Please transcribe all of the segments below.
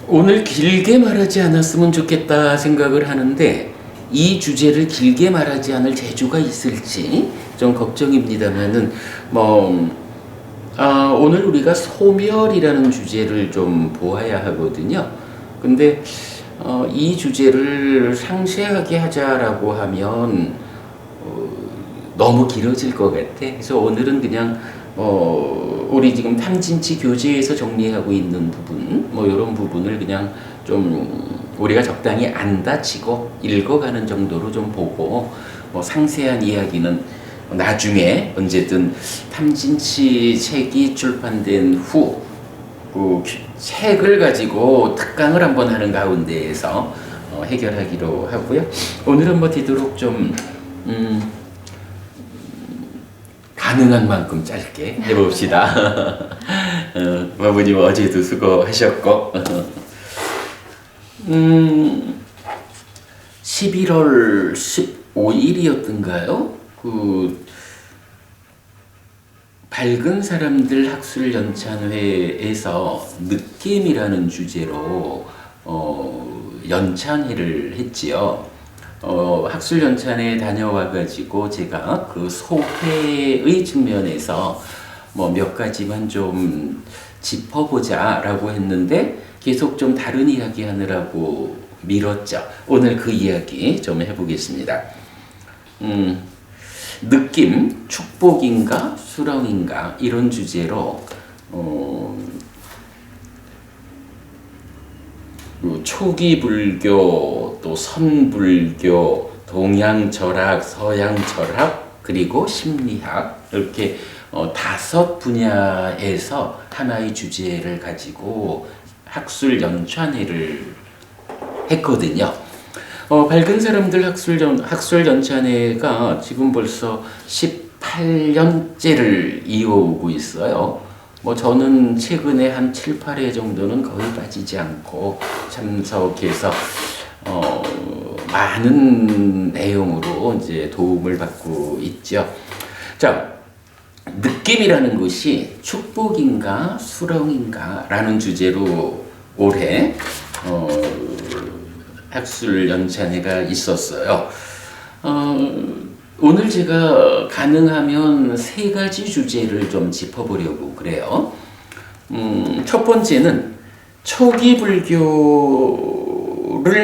오늘 길게 말하지 않았으면 좋겠다 생각을 하는데 이 주제를 길게 말하지 않을 재주가 있을지 좀 걱정입니다만은 오늘 우리가 소멸이라는 주제를 좀 보아야 하거든요. 근데 이 주제를 상세하게 하자라고 하면 너무 길어질 것 같아. 그래서 오늘은 그냥 우리 지금 탐진치 교재에서 정리하고 있는 부분, 이런 부분을 그냥 좀 우리가 적당히 안 다치고 읽어가는 정도로 좀 보고, 상세한 이야기는 나중에 언제든 탐진치 책이 출판된 후, 그 책을 가지고 특강을 한번 하는 가운데에서 해결하기로 하고요. 오늘은 되도록 좀 가능한 만큼 짧게 해봅시다. 마부님 어제도 수고하셨고 11월 15일이었던가요? 그 밝은 사람들 학술연찬회에서 느낌이라는 주제로 연찬회를 했지요. 학술연찬에 다녀와가지고 제가 그 소회의 측면에서 몇 가지만 좀 짚어보자라고 했는데 계속 좀 다른 이야기 하느라고 미뤘죠. 오늘 그 이야기 좀 해보겠습니다. 느낌, 축복인가 수렁인가 이런 주제로 초기 불교, 또 선불교, 동양 철학, 서양 철학, 그리고 심리학 이렇게 5 분야에서 하나의 주제를 가지고 학술 연찬회를 했거든요. 밝은 사람들 학술 연찬회가 지금 벌써 18년째를 이어오고 있어요. 저는 최근에 한 7, 8회 정도는 거의 빠지지 않고 참석해서 많은 내용으로 이제 도움을 받고 있죠. 자, 느낌이라는 것이 축복인가 수렁인가라는 주제로 올해 학술 연찬회가 있었어요. 오늘 제가 가능하면 3가지 주제를 좀 짚어보려고 그래요. 첫 번째는 초기 불교를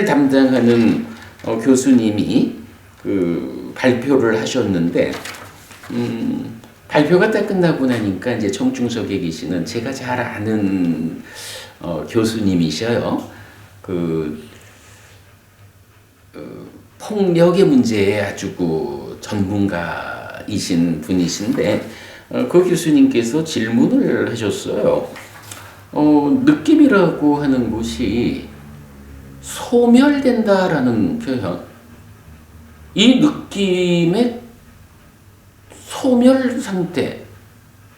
담당하는 교수님이 그 발표를 하셨는데, 발표가 딱 끝나고 나니까 이제 청중석에 계시는 제가 잘 아는 교수님이셔요. 폭력의 문제에 아주 전문가이신 분이신데 그 교수님께서 질문을 하셨어요. 느낌이라고 하는 것이 소멸된다라는 표현, 이 느낌의 소멸 상태,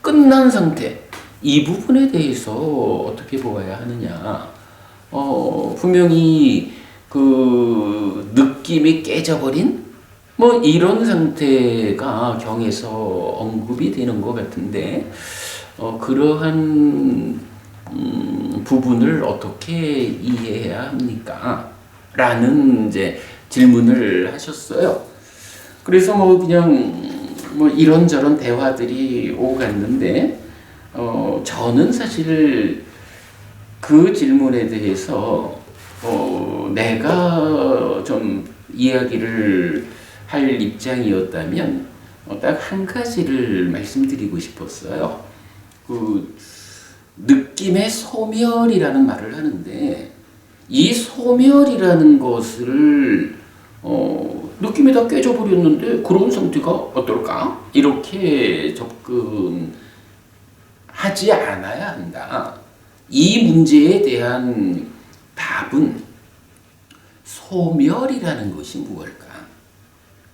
끝난 상태, 이 부분에 대해서 어떻게 보아야 하느냐. 분명히 그 느낌이 깨져버린 이런 상태가 경에서 언급이 되는 것 같은데 그러한 부분을 어떻게 이해해야 합니까? 라는 이제 질문을 하셨어요. 그래서 그냥 이런저런 대화들이 오갔는데 저는 사실 그 질문에 대해서 내가 좀 이야기를 할 입장이었다면 딱 한 가지를 말씀드리고 싶었어요. 그 느낌의 소멸이라는 말을 하는데 이 소멸이라는 것을 느낌이 다 깨져버렸는데 그런 상태가 어떨까? 이렇게 접근하지 않아야 한다. 이 문제에 대한 답은 소멸이라는 것이 무엇일까?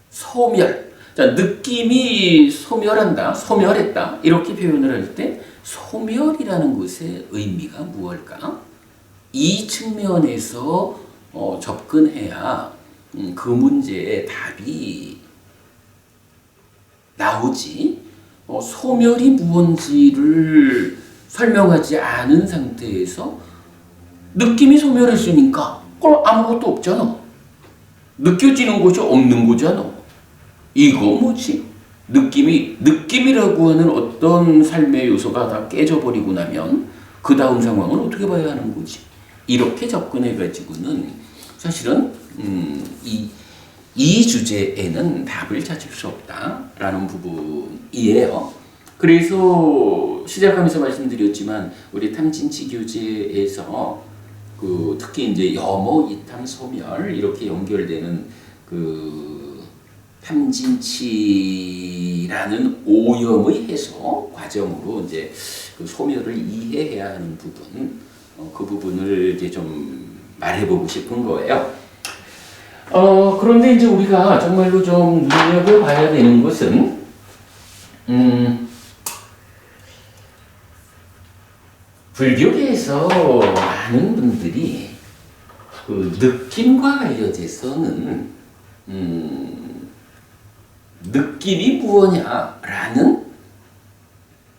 소멸. 자, 느낌이 소멸한다, 소멸했다 이렇게 표현을 할 때 소멸이라는 것의 의미가 무엇일까? 이 측면에서 접근해야 그 문제의 답이 나오지. 소멸이 무엇인지를 설명하지 않은 상태에서 느낌이 소멸했으니까 그럼 아무것도 없잖아. 느껴지는 것이 없는 거잖아. 이거 뭐지? 느낌이라고 하는 어떤 삶의 요소가 다 깨져버리고 나면 그 다음 상황은 어떻게 봐야 하는 거지? 이렇게 접근해가지고는 사실은 이 주제에는 답을 찾을 수 없다라는 부분이에요. 그래서 시작하면서 말씀드렸지만 우리 탐진치 교재에서 특히 이제 염오, 이탐, 소멸 이렇게 연결되는 탐진치라는 오염의 해소 과정으로 이제 소멸을 이해해야 하는 부분, 그 부분을 이제 좀 말해보고 싶은 거예요. 그런데 이제 우리가 정말로 좀 눈여겨봐야 되는 것은, 불교계에서 많은 분들이 느낌과 관련해서는, 느낌이 무엇냐라는,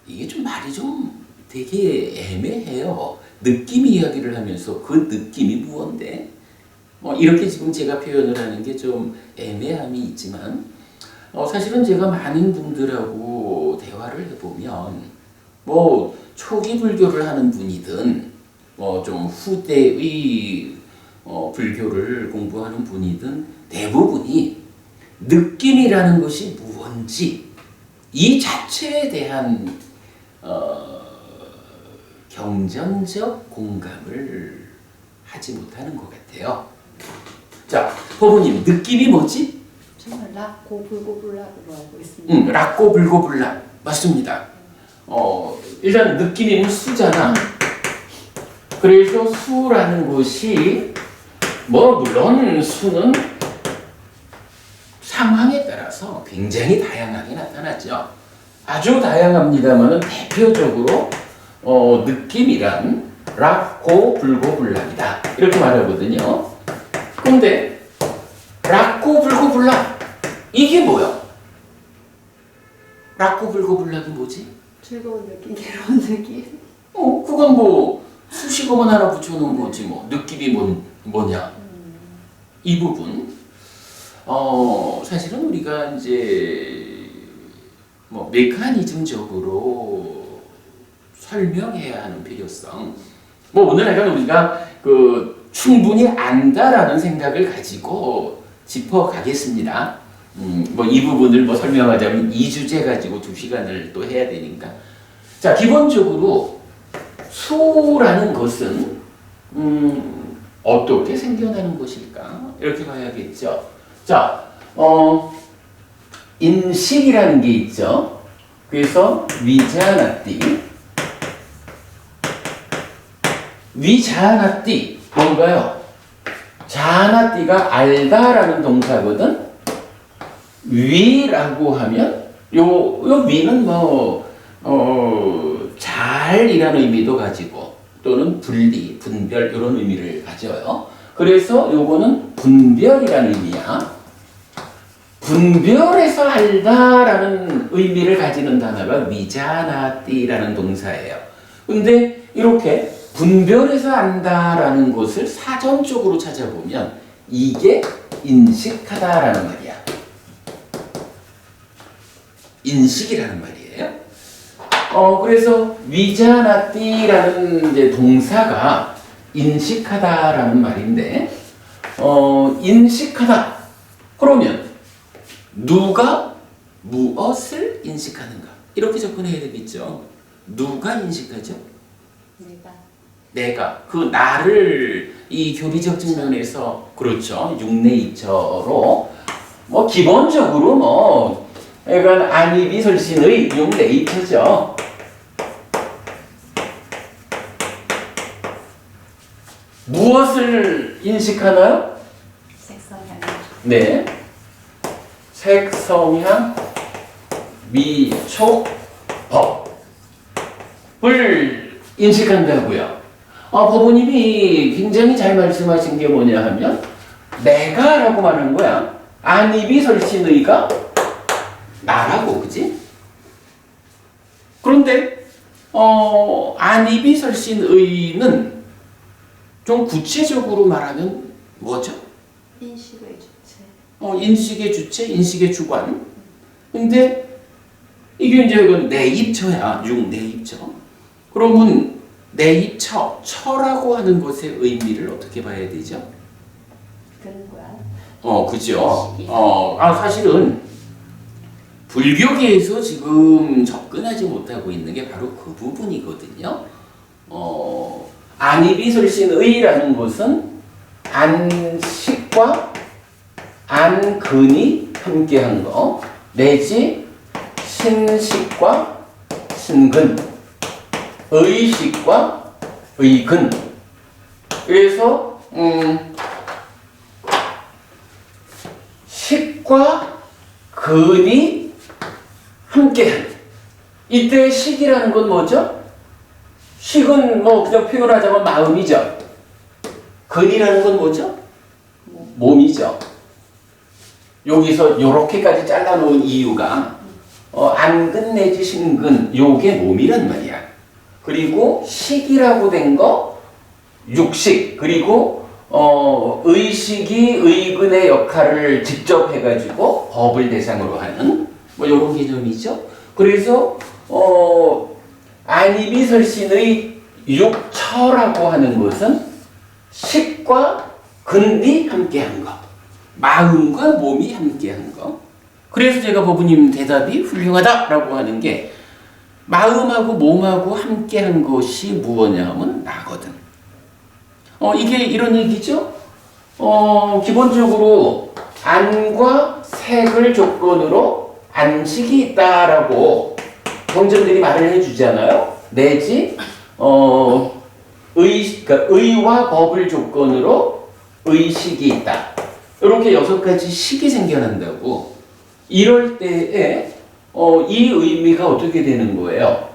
이게 좀 말이 좀 되게 애매해요. 느낌 이야기를 하면서 그 느낌이 무언데? 이렇게 지금 제가 표현을 하는 게 좀 애매함이 있지만, 사실은 제가 많은 분들하고 대화를 해보면, 초기 불교를 하는 분이든, 좀 후대의 불교를 공부하는 분이든, 대부분이 느낌이라는 것이 무언지, 이 자체에 대한, 경전적 공감을 하지 못하는 것 같아요. 자, 법부님, 느낌이 뭐지? 저는 락고불고불락으로 알고 있습니다. 락고불고불락. 맞습니다. 일단 느낌이면 수잖아. 그래서 수라는 것이, 물론 수는 상황에 따라서 굉장히 다양하게 나타나죠. 아주 다양합니다만 대표적으로 느낌이란 락고불고불락이다 이렇게 말하거든요. 근데 락고불고불락 이게 뭐야? 락고불고불락이 뭐지? 즐거운 느낌, 괴로운 느낌. 그건 수식어만 하나 붙여놓은 거지 느낌이 뭐냐? 이 부분. 사실은 우리가 이제 메커니즘적으로 설명해야 하는 필요성. 오늘 약간 우리가 충분히 안다라는 생각을 가지고 짚어가겠습니다. 이 부분을 설명하자면 이 주제 가지고 2시간을 또 해야 되니까. 자, 기본적으로 수라는 것은 어떻게 생겨나는 것일까? 이렇게 봐야겠죠. 자, 인식이라는 게 있죠. 그래서 위자나띠. 위자나띠 뭔가요? 자나띠가 알다라는 동사거든. 위라고 하면 요 위는 잘이라는 의미도 가지고 또는 분리, 분별 이런 의미를 가져요. 그래서 요거는 분별이라는 의미야. 분별해서 알다라는 의미를 가지는 단어가 위자나띠라는 동사예요. 근데 이렇게 분별해서 안다라는 것을 사전적으로 찾아보면 이게 인식하다라는 말이야. 인식이라는 말이에요. 그래서 위자나띠라는 이제 동사가 인식하다라는 말인데, 인식하다. 그러면 누가 무엇을 인식하는가? 이렇게 접근해야 되겠죠. 누가 인식하죠? 내가. 그 나를 이 교리적 측면에서 그렇죠. 육네이처로 기본적으로 약간 안이비설신의 육네이처죠. 무엇을 인식하나요? 색성향. 네. 색, 성향, 미, 촉, 법을 인식한다고요. 법원님이 굉장히 잘 말씀하신 게 뭐냐 하면 내가라고 말한 거야. 안이비설신의가 나라고, 그지? 그런데 안이비설신의는 좀 구체적으로 말하면 뭐죠? 인식의 주체. 인식의 주체, 인식의 주관. 근데 이게 이제 이건 내입처야. 내입처. 그러면 내입처, 처라고 하는 것의 의미를 어떻게 봐야 되죠? 근과. 그죠. 사실은 불교계에서 지금 접근하지 못하고 있는 게 바로 그 부분이거든요. 안이비설신의라는 것은 안식과 안근이 함께한 거, 내지 신식과 신근, 의식과 의근. 그래서 식과 근이 함께한. 이때 식이라는 건 뭐죠? 식은 뭐 그냥 표현하자면 마음이죠. 근이라는 건 뭐죠? 몸이죠. 여기서 요렇게까지 잘라놓은 이유가 안근 내지 신근, 요게 몸이란 말이야. 그리고 식이라고 된 거 육식, 그리고 의식이 의근의 역할을 직접 해가지고 법을 대상으로 하는 뭐 이런 개념이죠. 그래서 안이비설신의 육처라고 하는 것은 식과 근이 함께한 거, 마음과 몸이 함께한 거. 그래서 제가 법부님 대답이 훌륭하다라고 하는 게 마음하고 몸하고 함께한 것이 무엇냐 하면 나거든. 이게 이런 얘기죠. 기본적으로 안과 색을 조건으로 안식이 있다라고 경전들이 말을 해주잖아요. 내지 그러니까 의와 법을 조건으로 의식이 있다. 이렇게 6가지 식이 생겨난다고. 이럴 때에 이 의미가 어떻게 되는 거예요?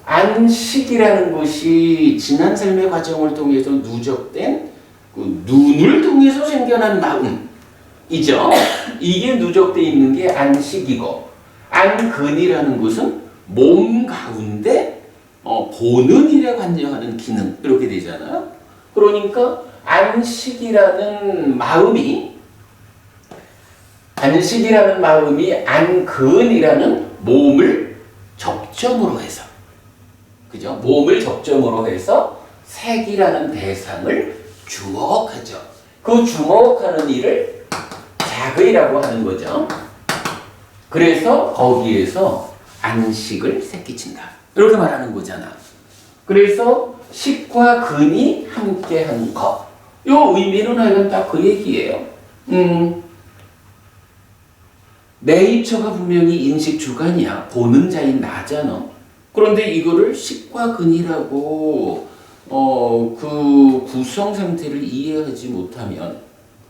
안식이라는 것이 지난 삶의 과정을 통해서 누적된 그 눈을 통해서 생겨난 마음이죠. 이게 누적되어 있는 게 안식이고, 안근이라는 것은 몸 가운데 보는 일에 관여하는 기능, 이렇게 되잖아요. 그러니까 안식이라는 마음이 안근이라는 몸을 접점으로 해서, 그죠? 몸을 접점으로 해서 색이라는 대상을 주목하죠. 그 주목하는 일을 작의라고 하는 거죠. 그래서 거기에서 안식을 새끼친다. 이렇게 말하는 거잖아. 그래서 식과 근이 함께한 것. 요 의미는 하여간 딱 그 얘기예요. 내입처가 분명히 인식 주관이야. 보는 자인 나잖아. 그런데 이거를 식과 근이라고 그 구성 상태를 이해하지 못하면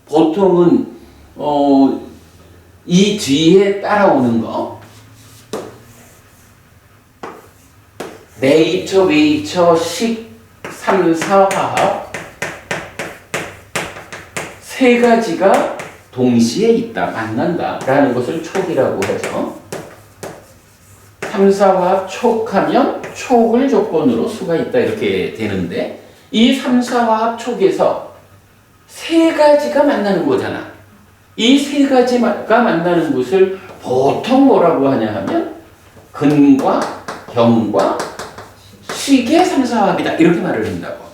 보통은 이 뒤에 따라오는 거, 내입처, 외입처, 식, 3, 4 화합, 세 가지가 동시에 있다, 만난다 라는 것을 촉이라고 하죠. 3, 4 화합 촉하면 촉을 조건으로 수가 있다, 이렇게 되는데, 이 3, 4 화합 촉에서 세 가지가 만나는 거잖아. 이 세 가지가 만나는 것을 보통 뭐라고 하냐 하면 근과 경과 식의 3, 4 화합이다, 이렇게 말을 한다고.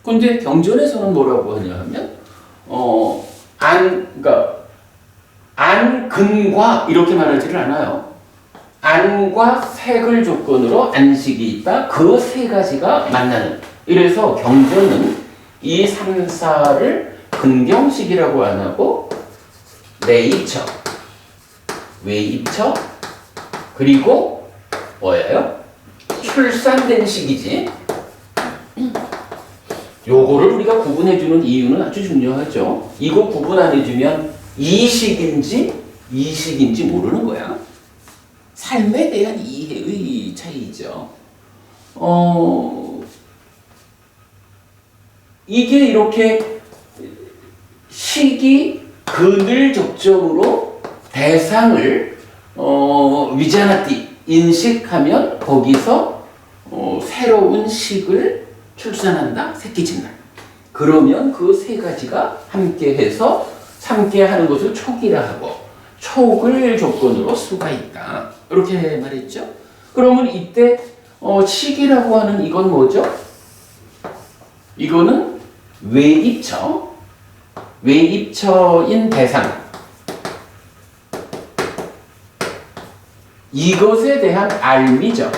근데 경전에서는 뭐라고 하냐 하면 그러니까 안근과 이렇게 말하지를 않아요. 안과 색을 조건으로 안식이 있다. 그 세 가지가 만나는. 이래서 경전은 이 3, 4를 근경식이라고 안 하고 내입처, 외입처, 그리고 뭐예요? 출산된 식이지. 요거를 우리가 구분해주는 이유는 아주 중요하죠. 이거 구분 안 해주면 이식인지 이식인지 모르는 거야. 삶에 대한 이해의 차이죠. 이게 이렇게 식이 근을 접점으로 대상을 위자나띠 인식하면 거기서 새로운 식을 출산한다, 새끼 친다. 그러면 그 세 가지가 함께해서 함께하는 것을 촉이라 하고 촉을 조건으로 수가 있다. 이렇게 말했죠. 그러면 이때 칙이라고 하는 이건 뭐죠? 이거는 외입처인 대상. 이것에 대한 알미죠.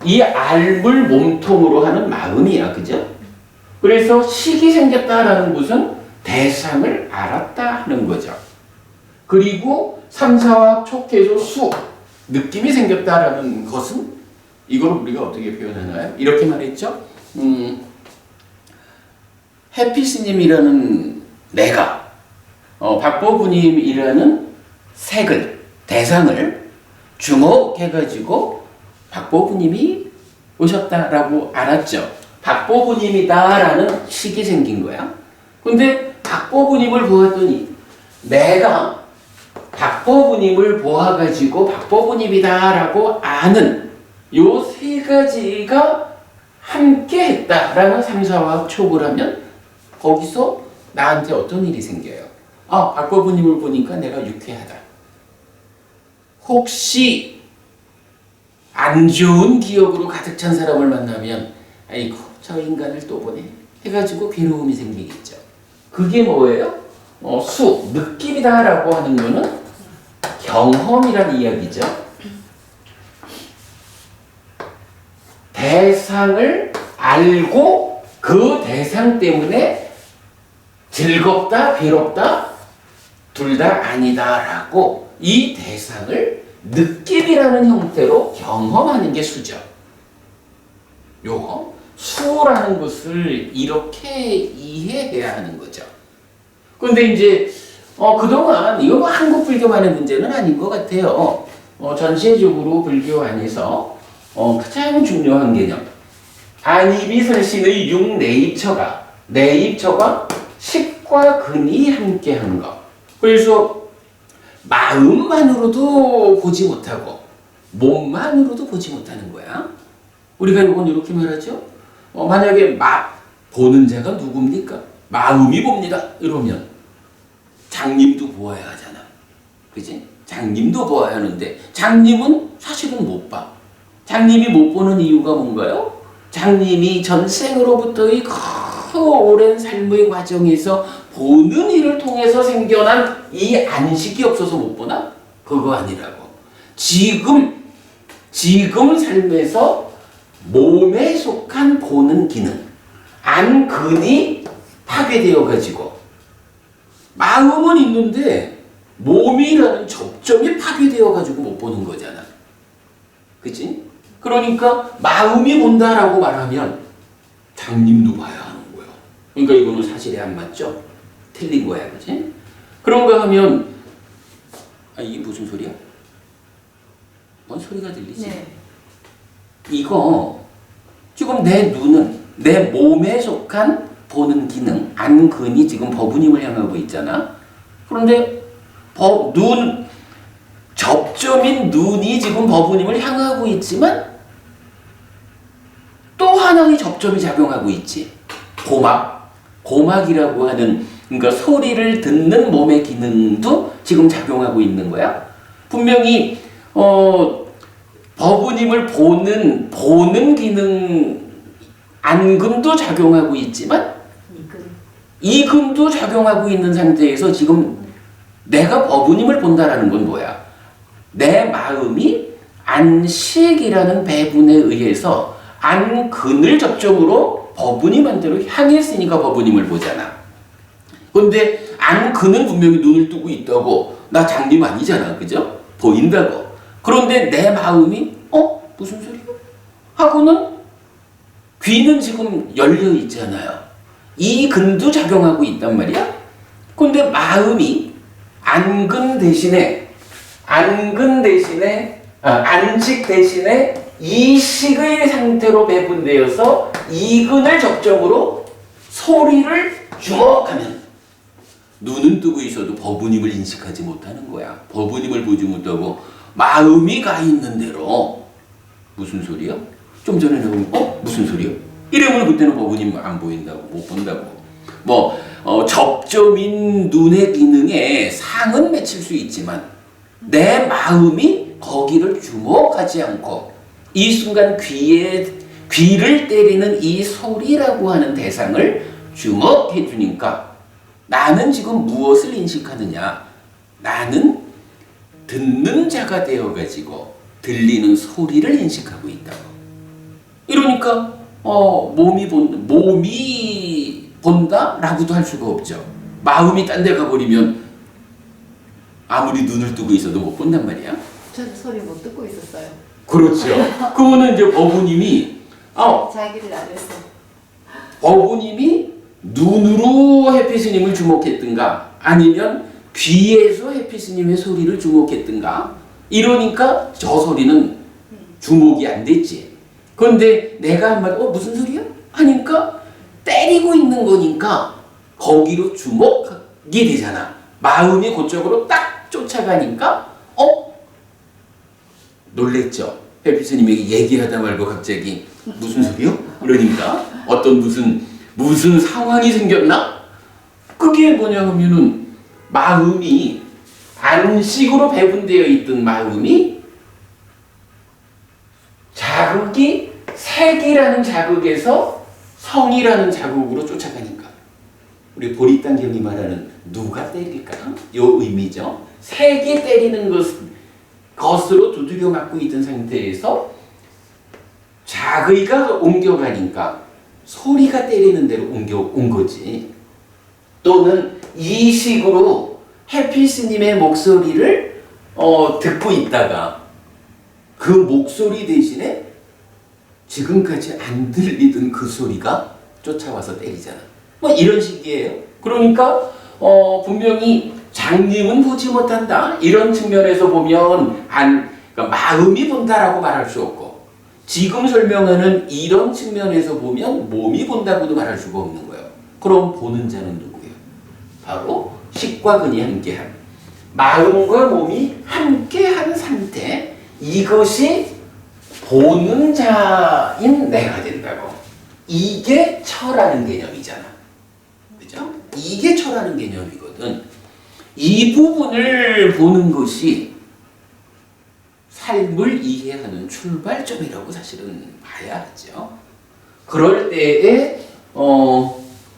이 알을 몸통으로 하는 마음이야, 그죠? 그래서 식이 생겼다라는 것은 대상을 알았다 하는 거죠. 그리고 삼사와 촉해서 수, 느낌이 생겼다라는 것은 이걸 우리가 어떻게 표현하나요? 이렇게 말했죠. 해피스님이라는 내가, 박보부님이라는 색을, 대상을 주목해가지고 박보부님이 오셨다라고 알았죠. 박보부님이다라는 식이 생긴 거야. 근데 박보부님을 보았더니 내가 박보부님을 보아가지고 박보부님이다라고 아는 요 세 가지가 함께 했다라는 삼사화학 촉을 하면 거기서 나한테 어떤 일이 생겨요? 박보부님을 보니까 내가 유쾌하다. 혹시 안 좋은 기억으로 가득 찬 사람을 만나면 아이고 저 인간을 또 보네 해가지고 괴로움이 생기겠죠. 그게 뭐예요? 수, 느낌이다라고 하는 거는 경험이란 이야기죠. 대상을 알고 그 대상 때문에 즐겁다, 괴롭다, 둘 다 아니다라고 이 대상을 느낌이라는 형태로 경험하는 게 수죠. 요거 수라는 것을 이렇게 이해해야 하는 거죠. 근데 이제 그동안 이거 한국 불교만의 문제는 아닌 것 같아요. 전체적으로 불교 안에서 가장 중요한 개념 안이비설신의 내입처가 식과 근이 함께한 것. 그래서 마음만으로도 보지 못하고 몸만으로도 보지 못하는 거야. 우리가 이건 이렇게 말하죠. 만약에 보는 자가 누굽니까? 마음이 봅니다. 이러면 장님도 보아야 하잖아. 그지? 장님도 보아야 하는데 장님은 사실은 못 봐. 장님이 못 보는 이유가 뭔가요? 장님이 전생으로부터의 그 오랜 삶의 과정에서 보는 일을 통해서 생겨난 이 안식이 없어서 못 보나? 그거 아니라고. 지금 삶에서 몸에 속한 보는 기능, 안근이 파괴되어 가지고 마음은 있는데 몸이라는 접점이 파괴되어 가지고 못 보는 거잖아. 그치? 그러니까 마음이 본다라고 말하면 장님도 봐야 하는 거야. 그러니까 이거는 사실에 안 맞죠? 틀린 거야. 그치? 그런가 하면 이게 무슨 소리야? 뭔 소리가 들리지? 네. 이거 지금 내 눈은 내 몸에 속한 보는 기능, 안근이 지금 법부님을 향하고 있잖아. 그런데 접점인 눈이 지금 법부님을 향하고 있지만 또 하나의 접점이 작용하고 있지. 고막이라고 하는 그러니까 소리를 듣는 몸의 기능도 지금 작용하고 있는 거야. 분명히 법부님을 보는 기능 안근도 작용하고 있지만 이근도 작용하고 있는 상태에서 지금 내가 법부님을 본다라는 건 뭐야? 내 마음이 안식이라는 배분에 의해서 안근을 접점으로 법부님한테로 향했으니까 법부님을 보잖아. 근데 안근은 분명히 눈을 뜨고 있다고. 나 장님 아니잖아. 그죠? 보인다고. 그런데 내 마음이 무슨 소리야? 하고는 귀는 지금 열려 있잖아요. 이 근도 작용하고 있단 말이야. 근데 마음이 안식 대신에 이식의 상태로 배분되어서 이근을 접점으로 소리를 주목하면 눈은 뜨고 있어도 법부님을 인식하지 못하는 거야. 법부님을 보지 못하고 마음이 가 있는 대로 무슨 소리야? 좀 전에 나온 무슨 소리야? 이러면 그때는 법원님 안 보인다고, 못 본다고. 접점인 눈의 기능에 상은 맺힐 수 있지만 내 마음이 거기를 주목하지 않고 이 순간 귀를 때리는 이 소리라고 하는 대상을 주목해 주니까 나는 지금 무엇을 인식하느냐? 나는 듣는 자가 되어가지고 들리는 소리를 인식하고 있다고. 이러니까 몸이 본다라고도 할 수가 없죠. 마음이 딴 데 가버리면 아무리 눈을 뜨고 있어도 못 본단 말이야. 저는 소리 못 듣고 있었어요. 그렇죠. 그거는 이제 어부님이 자기를 안 했어. 어부님이 눈으로 해피스님을 주목했든가 아니면 귀에서 해피스님의 소리를 주목했든가 이러니까 저 소리는 주목이 안 됐지. 그런데 내가 한마디 무슨 소리야? 하니까 때리고 있는 거니까 거기로 주목하게 되잖아. 마음이 그쪽으로 딱 쫓아가니까 놀랬죠. 해피스님에게 얘기하다 말고 갑자기 무슨 소리요? 그러니까 어떤 무슨 상황이 생겼나? 그게 뭐냐 하면은 마음이 안식으로 배분되어 있던 마음이 자극이 색이라는 자극에서 성이라는 자극으로 쫓아가니까 우리 보리땅경이 말하는 누가 때릴까? 요 의미죠. 색이 때리는 것으로 두드려 맞고 있던 상태에서 자의가 옮겨가니까 소리가 때리는 대로 옮겨온 거지. 또는 이 식으로 해피스님의 목소리를 듣고 있다가 그 목소리 대신에 지금까지 안 들리던 그 소리가 쫓아와서 때리잖아. 이런 식이에요. 그러니까 분명히 장님은 보지 못한다. 이런 측면에서 보면 그러니까 마음이 본다라고 말할 수 없고 지금 설명하는 이런 측면에서 보면 몸이 본다고도 말할 수가 없는 거예요. 그럼 보는 자는 누구예요? 바로 식과 근이 함께한 마음과 몸이 함께한 상태 이것이 보는 자인 내가 된다고. 이게 처라는 개념이잖아. 그죠? 이게 처라는 개념이거든. 이 부분을 보는 것이 삶을 이해하는 출발점이라고 사실은 봐야 하죠. 그럴 때에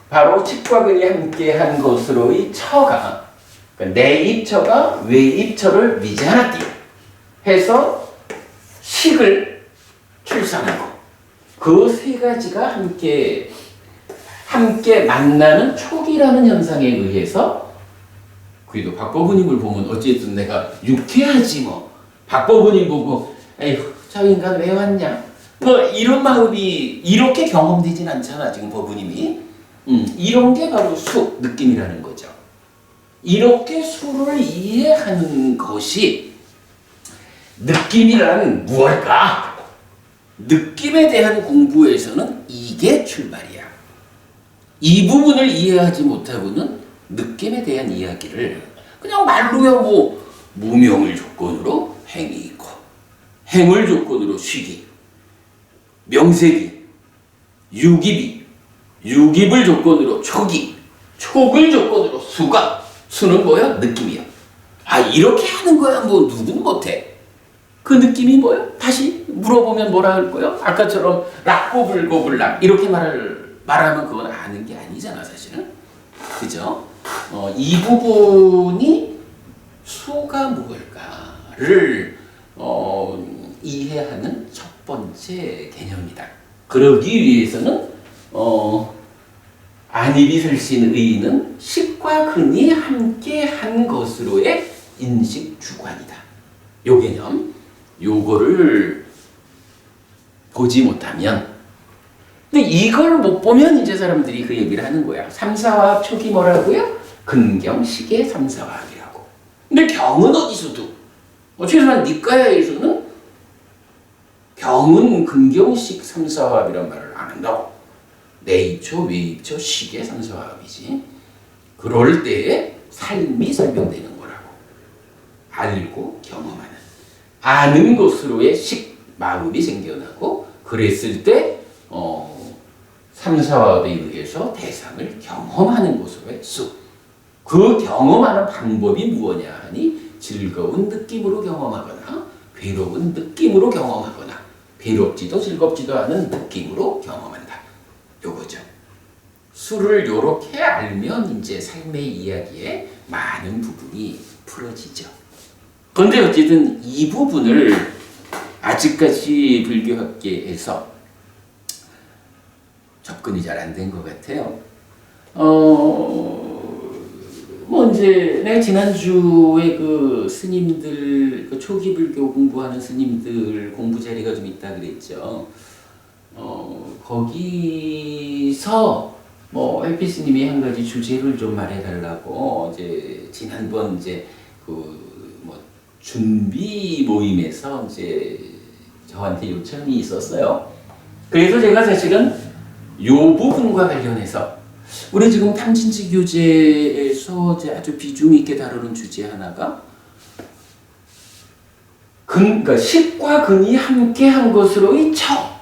바로 칙과 근이 함께한 것으로의 처가 그러니까 내입처가 외입처를 미자나띠 해서 식을 출산하고 그 세 가지가 함께 만나는 촉이라는 현상에 의해서 그래도 박법부님을 보면 어쨌든 내가 유쾌하지 뭐. 박법부님 보고 에휴 저 인간 왜 왔냐 이런 마음이 이렇게 경험되진 않잖아 지금 법부님이. 이런 게 바로 수 느낌이라는 거죠. 이렇게 수를 이해하는 것이 느낌이란 무엇일까? 느낌에 대한 공부에서는 이게 출발이야. 이 부분을 이해하지 못하고는 느낌에 대한 이야기를 그냥 말로야 무명을 조건으로 행이 있고 행을 조건으로 쉬기 명색이 유깁이 유깁을 조건으로 촉이 촉을 조건으로 수가 수는 뭐야? 느낌이야. 이렇게 하는 거야 누구는 못해. 그 느낌이 뭐야? 다시 물어보면 뭐라 할 거야? 아까처럼 락고불고불락 이렇게 말하면 그건 아는 게 아니잖아 사실은. 그죠? 이 부분이 수가 무엇일까를 이해하는 첫 번째 개념이다. 그러기 위해서는 안이비설신 의의는 식과 근이 함께한 것으로의 인식 주관이다. 요 개념, 요거를 보지 못하면 근데 이걸 못 보면 이제 사람들이 그 얘기를 하는 거야. 삼사화합 촉이 뭐라고요? 근경, 식의 삼사화합이라고. 근데 경은 어디서도 최소한 니까야에서는 경은 근경식 삼사화합이란 말을 안 한다고. 내입처, 외입처, 식의 삼사화합이지. 그럴 때에 삶이 설명되는 거라고. 알고 경험하는. 아는 것으로의 식, 마음이 생겨나고 그랬을 때 3사와에 의해서 대상을 경험하는 것으로의 수. 그 경험하는 방법이 무엇냐 하니 즐거운 느낌으로 경험하거나 괴로운 느낌으로 경험하거나 괴롭지도 즐겁지도 않은 느낌으로 경험한다. 요거죠. 수를 요렇게 알면 이제 삶의 이야기에 많은 부분이 풀어지죠. 그런데 어쨌든 이 부분을 아직까지 불교학계에서 접근이 잘 안 된 것 같아요. 뭐 이제 내가 지난주에 그 스님들 그 초기 불교 공부하는 스님들 공부 자리가 좀 있다 그랬죠. 거기서 뭐 LP 스님이 한 가지 주제를 좀 말해달라고 이제 지난번 이제 그 뭐 준비 모임에서 이제 저한테 요청이 있었어요. 그래서 제가 사실은 요 부분과 관련해서 우리 지금 탐진치 교재에서 이제 아주 비중 있게 다루는 주제 하나가 그러니까 식과 근이 함께 한 것으로의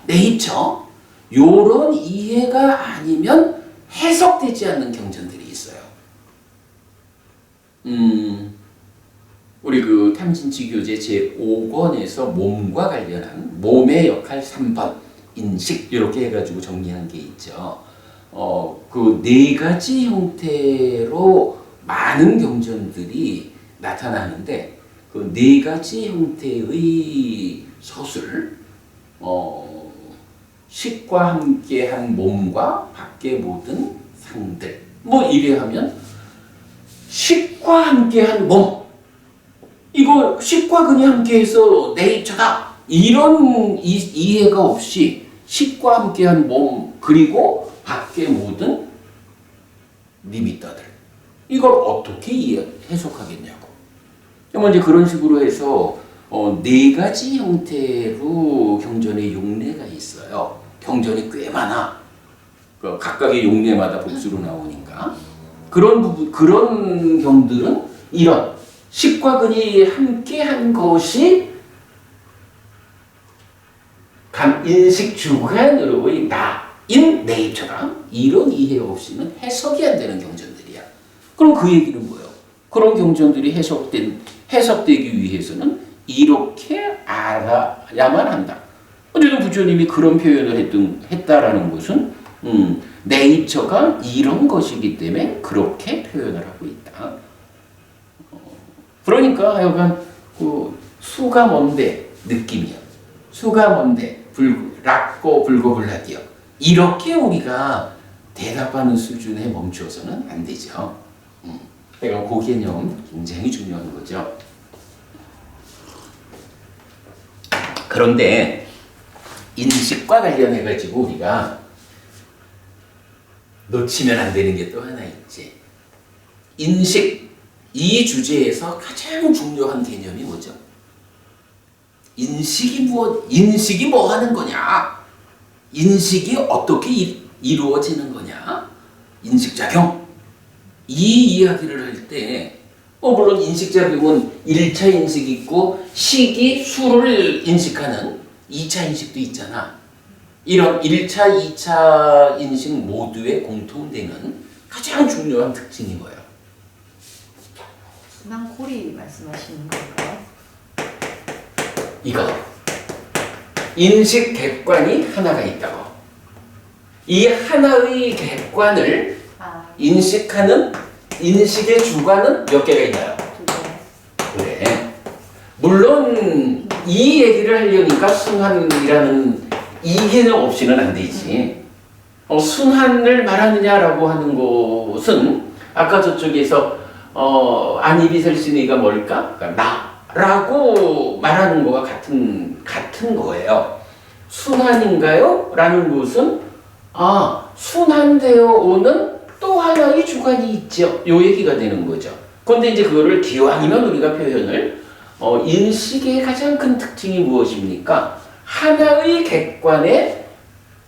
내입처 요런 이해가 아니면 해석되지 않는 경전들이 있어요. 우리 그 탐진치 교재 제5권에서 몸과 관련한 몸의 역할 3번 인식 이렇게 해가지고 정리한 게 있죠. 그 네 가지 형태로 많은 경전들이 나타나는데 그 네 가지 형태의 서술, 식과 함께한 몸과 밖의 모든 상들. 뭐 이래 하면 식과 함께한 몸. 이거 식과 근이 함께해서 네이처다. 이런 이해가 없이 식과 함께한 몸 그리고 밖의 모든 리미터들 이걸 어떻게 해석하겠냐고. 이제 그런 식으로 해서 네 가지 형태로 경전의 용례가 있어요. 경전이 꽤 많아. 각각의 용례마다 복수로 나오니까 그런 부분 그런 경들은 이런 식과 근이 함께한 것이 인식 주관으로의 나인 네이처다. 이런 이해 없이는 해석이 안 되는 경전들이야. 그럼 그 얘기는 뭐예요? 그런 경전들이 해석되기 위해서는 이렇게 알아야만 한다. 어쨌든 부처님이 그런 표현을 했다라는 것은 네이처가 이런 것이기 때문에 그렇게 표현을 하고 있다. 그러니까 하여간 그 수가 뭔데 느낌이야. 수가 뭔데 락고 불고불락이요. 이렇게 우리가 대답하는 수준에 멈춰서는 안 되죠. 그러니까 그 개념 굉장히 중요한 거죠. 그런데 인식과 관련해 가지고 우리가 놓치면 안 되는 게 또 하나 있지. 인식 이 주제에서 가장 중요한 개념이 뭐죠? 인식이 뭐 하는 거냐? 인식이 어떻게 이루어지는 거냐? 인식작용. 이 이야기를 할 때, 물론 인식작용은 1차 인식이 있고, 식이 수를 인식하는 2차 인식도 있잖아. 이런 1차, 2차 인식 모두에 공통되는 가장 중요한 특징이 뭐예요? 순환고리 말씀하시는 걸까요? 이거 인식 객관이 하나가 있다고. 이 하나의 객관을 인식하는 인식의 주관은 몇 개가 있나요? 2개. 그래. 물론 이 얘기를 하려니까 순환이라는 이 개념 없이는 안 되지. 순환을 말하느냐라고 하는 것은 아까 저쪽에서 아니비설신의가 뭘까? 그러니까 나라고 말하는 거와 같은 거예요. 순환인가요? 라는 것은 순환되어 오는 또 하나의 주관이 있죠. 요 얘기가 되는 거죠. 그런데 이제 그거를 기왕이면 우리가 표현을 인식의 가장 큰 특징이 무엇입니까? 하나의 객관에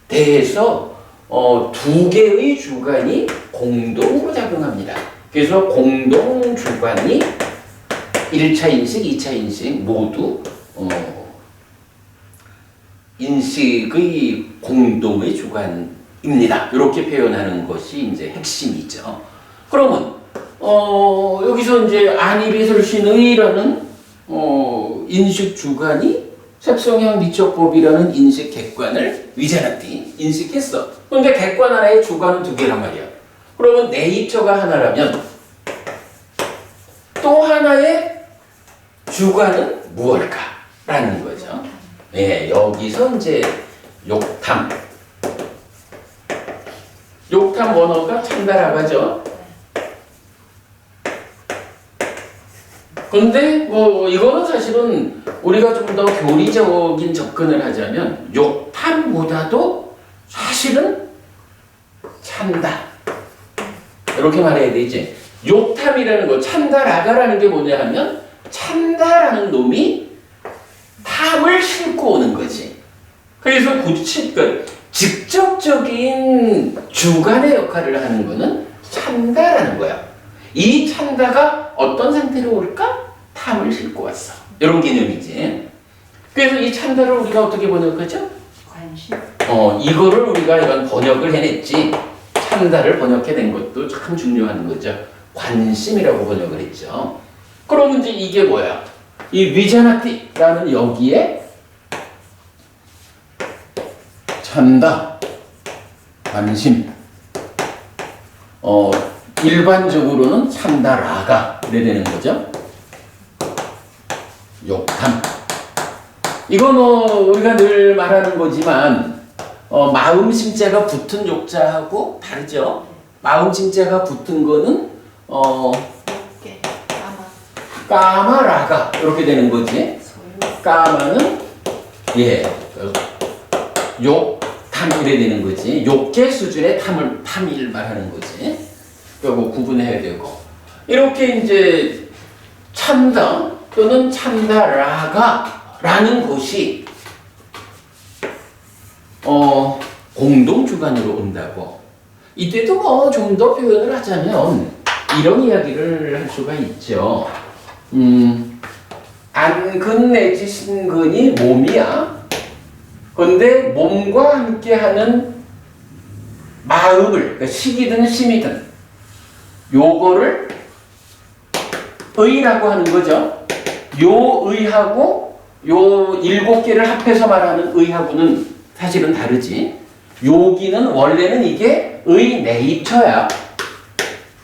대해서 두 개의 주관이 공동으로 작용합니다. 그래서 공동 주관이 1차 인식, 2차 인식 모두 인식의 공동의 주관 입니다. 이렇게 표현하는 것이 이제 핵심이죠. 그러면 여기서 이제 안이비설신의라는 인식 주관이 색성향 미적법이라는 인식 객관을 위자나티 인식했어. 그런데 객관 하나의 주관은 두 개란 말이야. 그러면 내입처가 하나라면 또 하나의 주관은 무엇일까라는 거죠. 네, 여기서 이제 욕탐 원어가 참다라가죠. 근데 뭐 이거는 사실은 우리가 좀 더 교리적인 접근을 하자면 욕탐보다도 사실은 참다 이렇게 말해야 되지. 욕탐이라는 거, 참다라가라는 게 뭐냐 하면 참다라는 놈이 탐을 싣고 오는 거지. 그래서 그러니까 직접적인 주관의 역할을 하는 거는 참다라는 거야. 이 참다가 어떤 상태로 올까? 탐을 싣고 왔어. 이런 개념이지. 그래서 이 참다를 우리가 어떻게 번역하죠? 관심. 이거를 우리가 이런 번역을 해냈지. 참다를 번역해낸 것도 참 중요한 거죠. 관심이라고 번역을 했죠. 그럼 이제 이게 뭐야? 이 위자나티라는 여기에 참다, 관심. 일반적으로는 참다라가 이래 되는 거죠. 욕탐. 이건 우리가 늘 말하는 거지만 마음 심자가 붙은 욕자하고 다르죠. 마음 심자가 붙은 거는 욕계. 까마라가 이렇게 되는 거지. 까마는 욕탐 이래 되는 거지. 욕계 수준의 탐을 말하는 거지. 이거 구분해야 되고. 이렇게 이제 참다 또는 참다라가라는 것이 공동 주관으로 온다고. 이때도 뭐 좀 더 표현을 하자면 이런 이야기를 할 수가 있죠. 안근 내지 신근이 몸이야. 근데 몸과 함께하는 마음을, 그러니까 식이든 심이든 요거를 의라고 하는 거죠. 요 의하고 요 7개를 합해서 말하는 의하고는 사실은 다르지. 여기는 원래는 이게 의내입처야.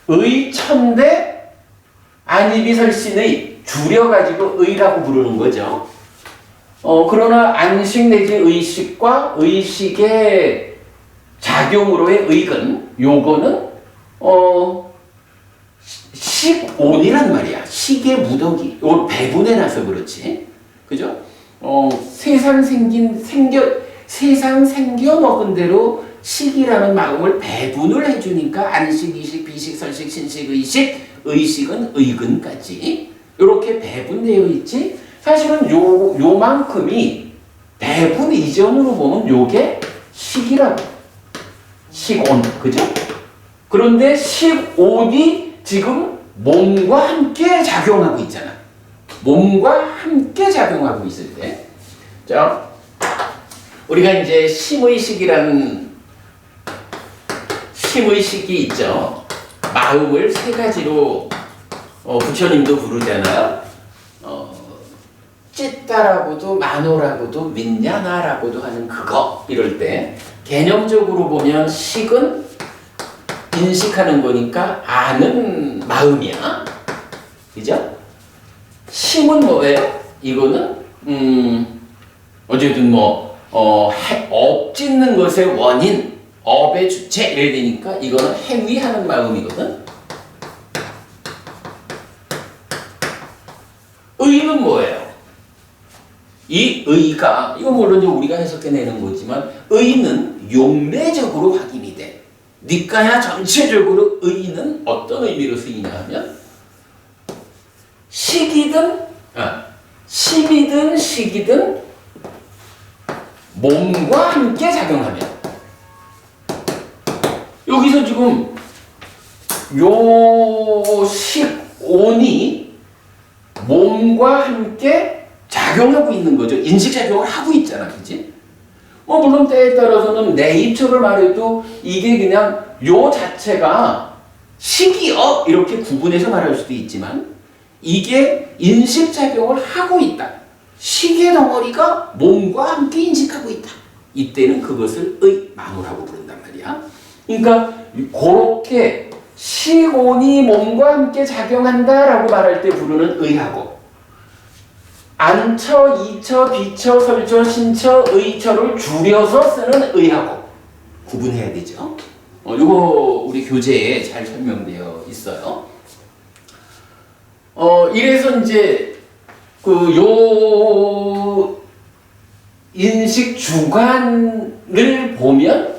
의천대 안이비설신의 줄여가지고 의라고 부르는 거죠. 그러나 안식 내지 의식과 의식의 작용으로의 의근, 요거는 식온이란 말이야. 식의 무더기. 이걸 배분해놔서 그렇지. 그죠? 세상 생겨 먹은 대로 식이라는 마음을 배분을 해주니까 안식, 이식, 비식, 설식, 신식, 의식은 의근까지 이렇게 배분되어 있지. 사실은 요만큼이 배분 이전으로 보면 요게 식이라고. 식온, 그죠? 그런데 식온이 지금 몸과 함께 작용하고 있잖아. 몸과 함께 작용하고 있을 때. 자, 우리가 이제 심의식이라는 심의식이 있죠. 마음을 세 가지로 부처님도 부르잖아요. 찌따라고도 마노라고도 민냐나라고도 하는 그거 이럴 때 개념적으로 보면 식은 인식하는 거니까 아는 마음이야. 그죠? 심은 뭐예요? 이거는 어쨌든 업 짓는 것의 원인, 업의 주체 이래야 되니까 이거는 행위하는 마음이거든. 의는 뭐예요? 이 의가, 이거 물론 이제 우리가 해석해내는 거지만 의는 용례적으로 확인이 돼. 니까야 전체적으로 의는 어떤 의미로 쓰이냐 하면 식이든 심이든 식이든 몸과 함께 작용하면 여기서 지금 요 식온이 몸과 함께 작용하고 있는 거죠. 인식작용을 하고 있잖아. 그치? 물론 때에 따라서는 내입처를 말해도 이게 그냥 요 자체가 식이어 이렇게 구분해서 말할 수도 있지만 이게 인식작용을 하고 있다. 식의 덩어리가 몸과 함께 인식하고 있다. 이때는 그것을 의망우라고 부른단 말이야. 그러니까 그렇게 시온이 몸과 함께 작용한다라고 말할 때 부르는 의하고 안처, 이처, 비처, 설처, 신처, 의처를 줄여서 쓰는 의하고 구분해야 되죠. 이거 우리 교재에 잘 설명되어 있어요. 이래서 이제 요 인식 주관을 보면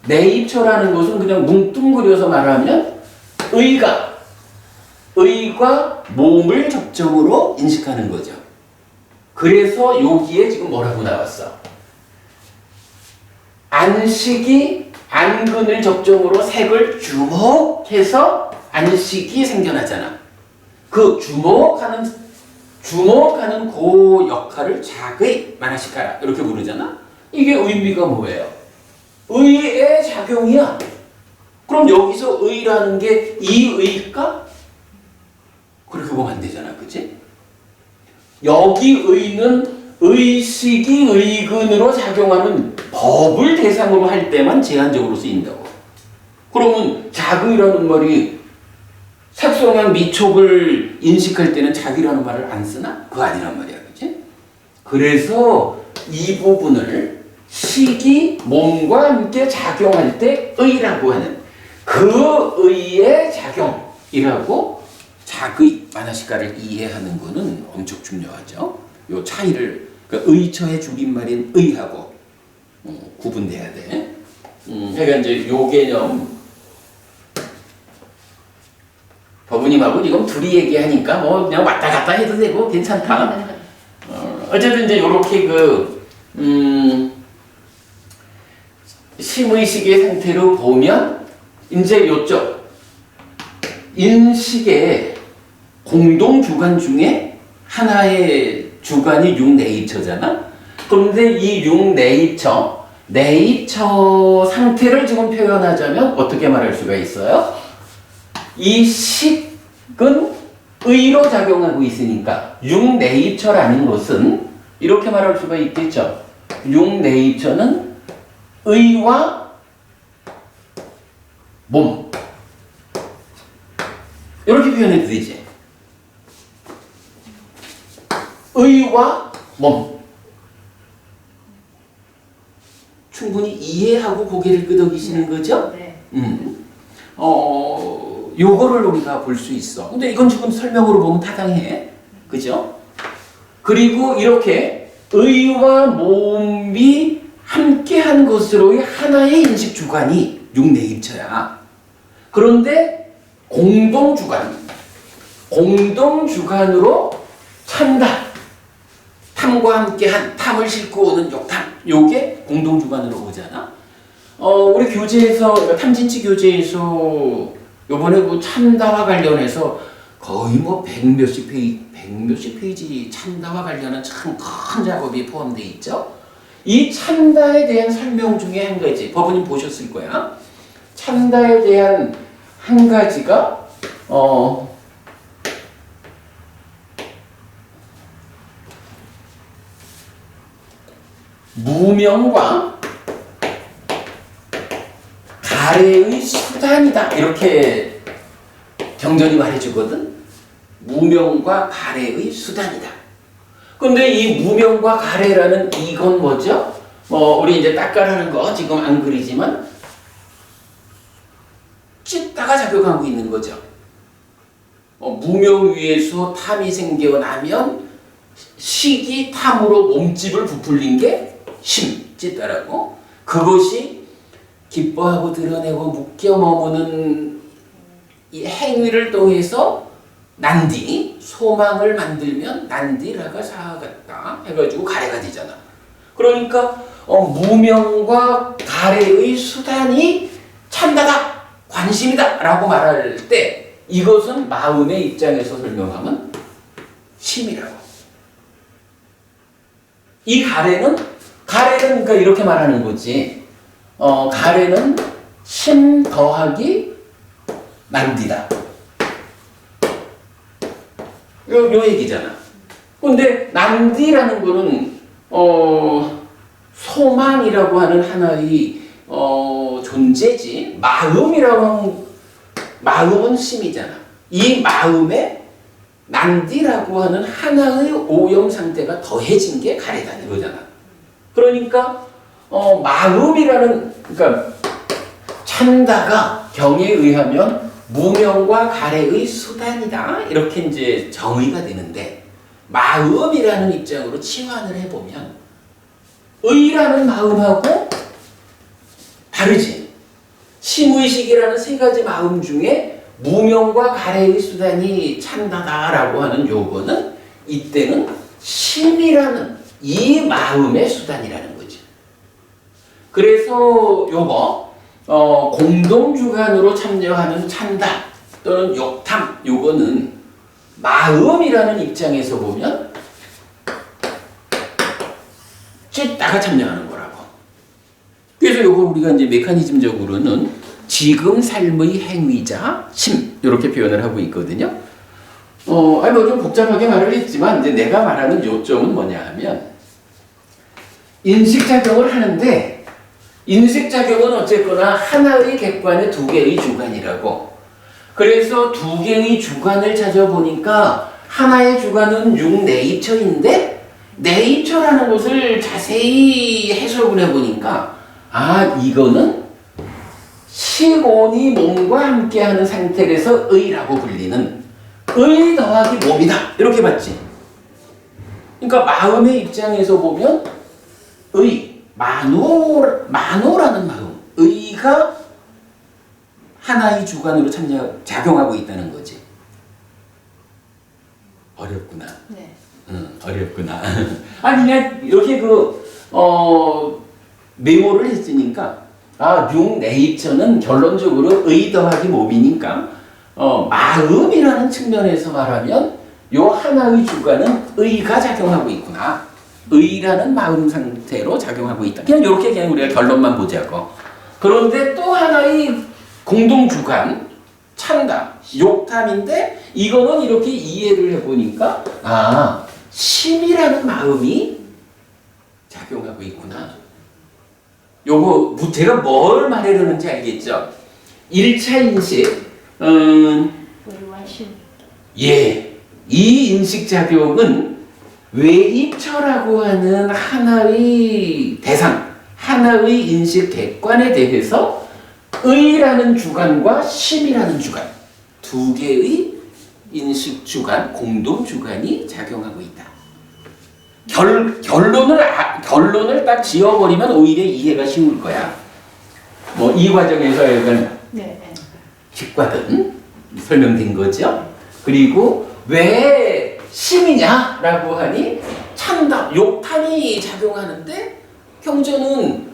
내입처라는 것은 그냥 뭉뚱그려서 말하면 의가 몸을 접점으로 인식하는 거죠. 그래서 여기에 지금 뭐라고 나왔어? 안식이 안근을 접점으로 색을 주목해서 안식이 생겨나잖아. 그 주목하는 그 역할을 자의 만화시카라 이렇게 부르잖아. 이게 의미가 뭐예요? 의의 작용이야. 그럼 여기서 의라는 게 이 의일까? 그렇게 보면 안 되잖아, 그치? 여기 의는 의식이 의근으로 작용하는 법을 대상으로 할 때만 제한적으로 쓰인다고. 그러면 자의라는 말이 색소량 미촉을 인식할 때는 자기라는 말을 안 쓰나? 그거 아니란 말이야, 그치? 그래서 이 부분을 식이 몸과 함께 작용할 때 의라고 하는 그 의의 작용이라고 자의 만화시가를 이해하는 것은 엄청 중요하죠. 요 차이를 그러니까 의처의 줄임말인 의하고 구분돼야 돼. 그러니까 이제 요 개념 법우님하고 지금 둘이 얘기하니까 그냥 왔다 갔다 해도 되고 괜찮다. 어쨌든 이제 요렇게 심의식의 상태로 보면 이제 요쪽 인식의 공동 주관 중에 하나의 주관이 육내입처잖아. 그런데 이 육내입처 상태를 지금 표현하자면 어떻게 말할 수가 있어요? 이 식은 의로 작용하고 있으니까 육내입처라는 것은 이렇게 말할 수가 있겠죠. 육내입처는 의와 몸 이렇게 표현해도 되지. 의와 몸 충분히 이해하고 고개를 끄덕이시는 거죠? 네. 요거를 우리가 볼 수 있어. 근데 이건 지금 설명으로 보면 타당해. 그죠? 그리고 이렇게 의와 몸이 함께한 것으로의 하나의 인식 주관이 육내입처야. 그런데 공동주관으로 참다. 탐과 함께한 탐을 싣고 오는 욕탐. 요게 공동주관으로 오잖아. 우리 교재에서 탐진치 교재에서 요번에 참다와 관련해서 거의 100몇십 페이지 참다와 관련한 참 큰 작업이 포함되어 있죠. 이 참다에 대한 설명 중에 한 가지 법원님 보셨을 거야. 참다에 대한 한 가지가 무명과 가래의 수단이다 이렇게 경전이 말해주거든. 무명과 가래의 수단이다. 근데 이 무명과 가래라는 이건 뭐죠? 우리 이제 딱가라는 거 지금 안 그리지만 찢다가 작용하고 있는 거죠. 무명 위에서 탐이 생겨나면 식이 탐으로 몸집을 부풀린 게 찢다라고. 그것이 기뻐하고 드러내고 묶여 머무는 이 행위를 통해서 난디, 소망을 만들면 난디라가 사하갔다 해가지고 가래가 되잖아. 그러니까 무명과 가래의 수단이 참다다, 관심이다 라고 말할 때 이것은 마음의 입장에서 설명하면 심이라고. 이 가래는 가래는 그러니까 이렇게 말하는 거지. 가래는 심 더하기 난디다. 요 얘기잖아. 근데 난디라는 거는 소망이라고 하는 하나의 존재지. 마음은 심이잖아. 이 마음에 난디라고 하는 하나의 오염 상태가 더해진 게 가래다 이거잖아. 그러니까 마음이라는 그러니까 찬다가 경에 의하면 무명과 가래의 수단이다 이렇게 이제 정의가 되는데 마음이라는 입장으로 치환을 해보면 의라는 마음하고 다르지. 심의식이라는 세 가지 마음 중에 무명과 가래의 수단이 찬다다라고 하는 요거는 이때는 심이라는 이 마음의 수단이라는 거지. 그래서 요거 공동주관으로 참여하는 찬다 또는 욕탐 요거는 마음이라는 입장에서 보면 찢다가 참여하는 거라고. 그래서 요걸 우리가 이제 메커니즘적으로는 지금 삶의 행위자 심 이렇게 표현을 하고 있거든요. 뭐 좀 복잡하게 말을 했지만 이제 내가 말하는 요점은 뭐냐 하면 인식작용을 하는데 인식작용은 어쨌거나 하나의 객관의 두 개의 주관이라고. 그래서 두 개의 주관을 찾아보니까 하나의 주관은 6내입처인데 내입처라는 것을 자세히 해석을 해보니까 이거는 식온이 몸과 함께하는 상태에서 의라고 불리는 의 더하기 몸이다 이렇게 봤지. 그러니까 마음의 입장에서 보면 의, 마노라는 마음, 의가 하나의 주관으로 작용하고 있다는 거지. 어렵구나. 네. 어렵구나. 그냥 이렇게 메모를 했으니까 6내입처는 결론적으로 의 더하기 몸이니까 마음이라는 측면에서 말하면 요 하나의 주관은 의가 작용하고 있구나. 의라는 마음 상태로 작용하고 있다. 그냥 우리가 결론만 보자고. 그런데 또 하나의 공동주관 찬다, 욕탐인데 이거는 이렇게 이해를 해보니까 심이라는 마음이 작용하고 있구나. 요거 제가 뭘 말하려는지 알겠죠? 1차 인식 의와 심. 이 인식작용은 외입처라고 하는 하나의 대상, 하나의 인식 객관에 대해서 의라는 주관과 심이라는 주관, 두 개의 인식 주관, 공동 주관이 작용하고 있다. 결론을 딱 지어버리면 오히려 이해가 쉬울 거야. 뭐 이 과정에서 약간 직과든 설명된 거죠. 그리고 왜 심이냐라고 하니 찬다, 욕탐이 작용하는데 경전은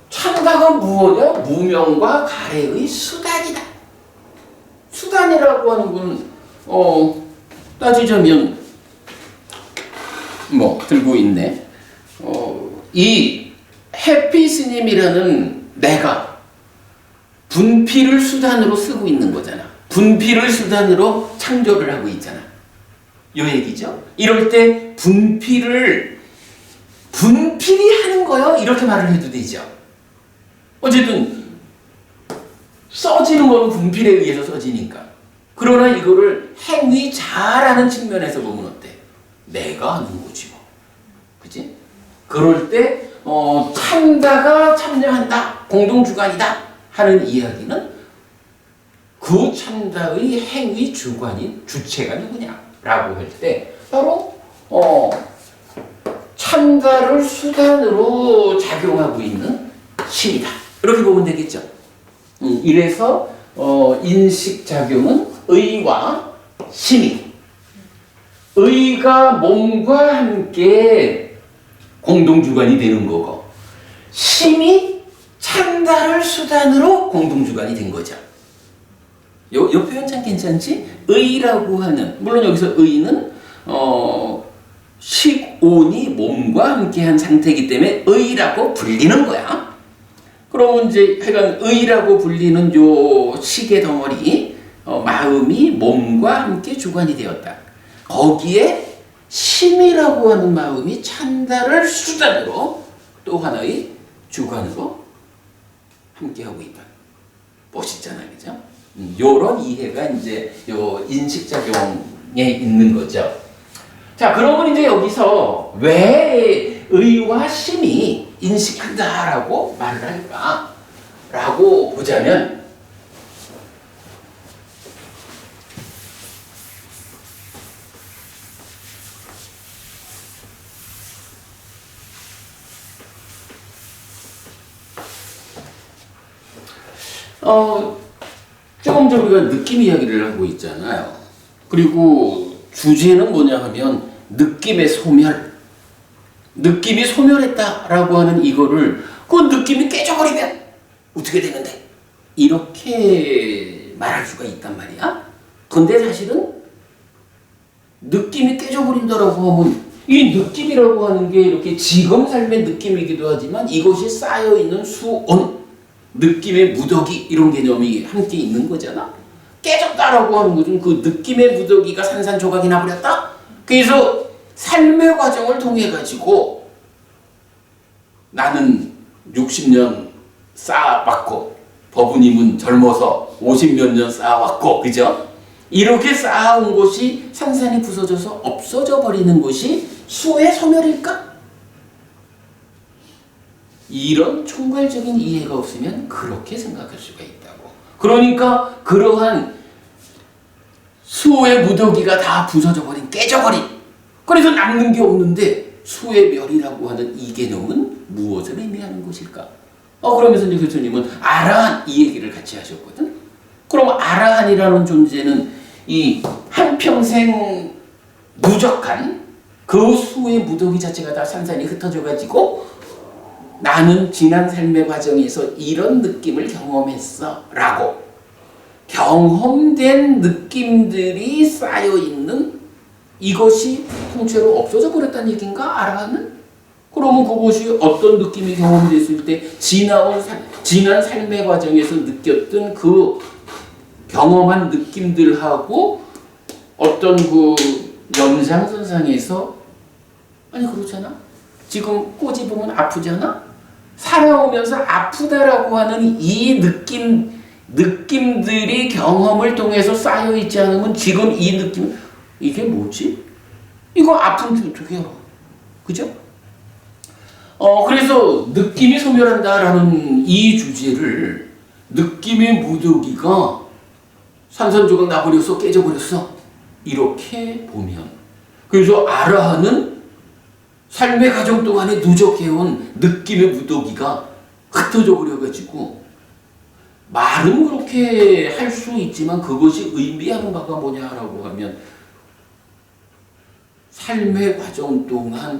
찬다가 무엇이냐? 무명과 가래의 수단이다. 수단이라고 하는 건 따지자면 들고 있네. 이 해피 스님이라는 내가 분필을 수단으로 쓰고 있는 거잖아. 분필을 수단으로 창조를 하고 있잖아. 요 얘기죠. 이럴 때 분필이 하는 거요. 이렇게 말을 해도 되죠. 어쨌든 써지는 거는 분필에 의해서 써지니까. 그러나 이거를 행위자라는 측면에서 보면 어때? 내가 하는 거지 뭐. 그치? 그럴 때 찬다가 참여한다, 공동주관이다 하는 이야기는 그 찬다의 행위 주관인 주체가 누구냐라고 할 때 바로 찬다를 수단으로 작용하고 있는 심이다. 이렇게 보면 되겠죠. 이래서 인식작용은 의와 심이, 의가 몸과 함께 공동주관이 되는 거고 심이 찬다를 수단으로 공동주관이 된 거죠. 요 표현 참 괜찮지? 의라고 하는, 물론 여기서 의는 온이 몸과 함께한 상태이기 때문에 의라고 불리는 거야. 그러면 이제 하여간 의라고 불리는 요 시계 덩어리, 마음이 몸과 함께 주관이 되었다. 거기에 심이라고 하는 마음이 찬달을 수단으로 또 하나의 주관으로 함께하고 있다. 멋있잖아요, 그죠? 요런 이해가 이제 요 인식작용에 있는 거죠. 자, 그러면 이제 여기서 왜 의와 심이 인식한다라고 말을 할까? 라고 보자면, 조금 전 우리가 느낌 이야기를 하고 있잖아요. 그리고 주제는 뭐냐 하면 느낌의 소멸. 느낌이 소멸했다라고 하는 이거를 그 느낌이 깨져버리면 어떻게 되는데? 이렇게 말할 수가 있단 말이야. 근데 사실은 느낌이 깨져버린다라고 하면 이 느낌이라고 하는 게 이렇게 지금 삶의 느낌이기도 하지만 이것이 쌓여있는 수온, 느낌의 무더기 이런 개념이 함께 있는 거잖아. 깨졌다라고 하는 것은 그 느낌의 무더기가 산산조각이 나버렸다. 그래서 삶의 과정을 통해 가지고 나는 60년 쌓아왔고 법우님은 젊어서 50몇 년 쌓아왔고, 그죠? 이렇게 쌓아온 것이 산산이 부서져서 없어져 버리는 것이 수의 소멸일까? 이런 총괄적인 이해가 없으면 그렇게 생각할 수가 있다고. 그러니까 그러한 수의 무더기가 다 부서져 버린, 깨져버린, 그래서 남는 게 없는데 수의 멸이라고 하는 이 개념은 무엇을 의미하는 것일까? 그러면서 이제 교수님은 아라한 이 얘기를 같이 하셨거든. 그럼 아라한이라는 존재는 이 한평생 누적한 그 수의 무더기 자체가 다 산산이 흩어져 가지고 나는 지난 삶의 과정에서 이런 느낌을 경험했어 라고 경험된 느낌들이 쌓여있는 이것이 통째로 없어져 버렸다는 얘기인가? 아라하는? 그러면 그것이 어떤 느낌이 경험됐을 때 지난 삶의 과정에서 느꼈던 그 경험한 느낌들하고 어떤 그 연장선상에서 아니 그렇잖아. 지금 꼬집으면 아프잖아. 살아오면서 아프다라고 하는 이 느낌들이 경험을 통해서 쌓여있지 않으면 지금 이 느낌, 이게 뭐지? 이거 아픈데 어떻게 알아? 그죠? 그래서 느낌이 소멸한다라는 이 주제를 느낌의 무더기가 산산조각 나버렸어, 깨져버렸어. 이렇게 보면. 그래서 아라하는 삶의 과정 동안에 누적해온 느낌의 무더기가 흩어져 버려가지고 말은 그렇게 할 수 있지만 그것이 의미하는 바가 뭐냐라고 하면 삶의 과정 동안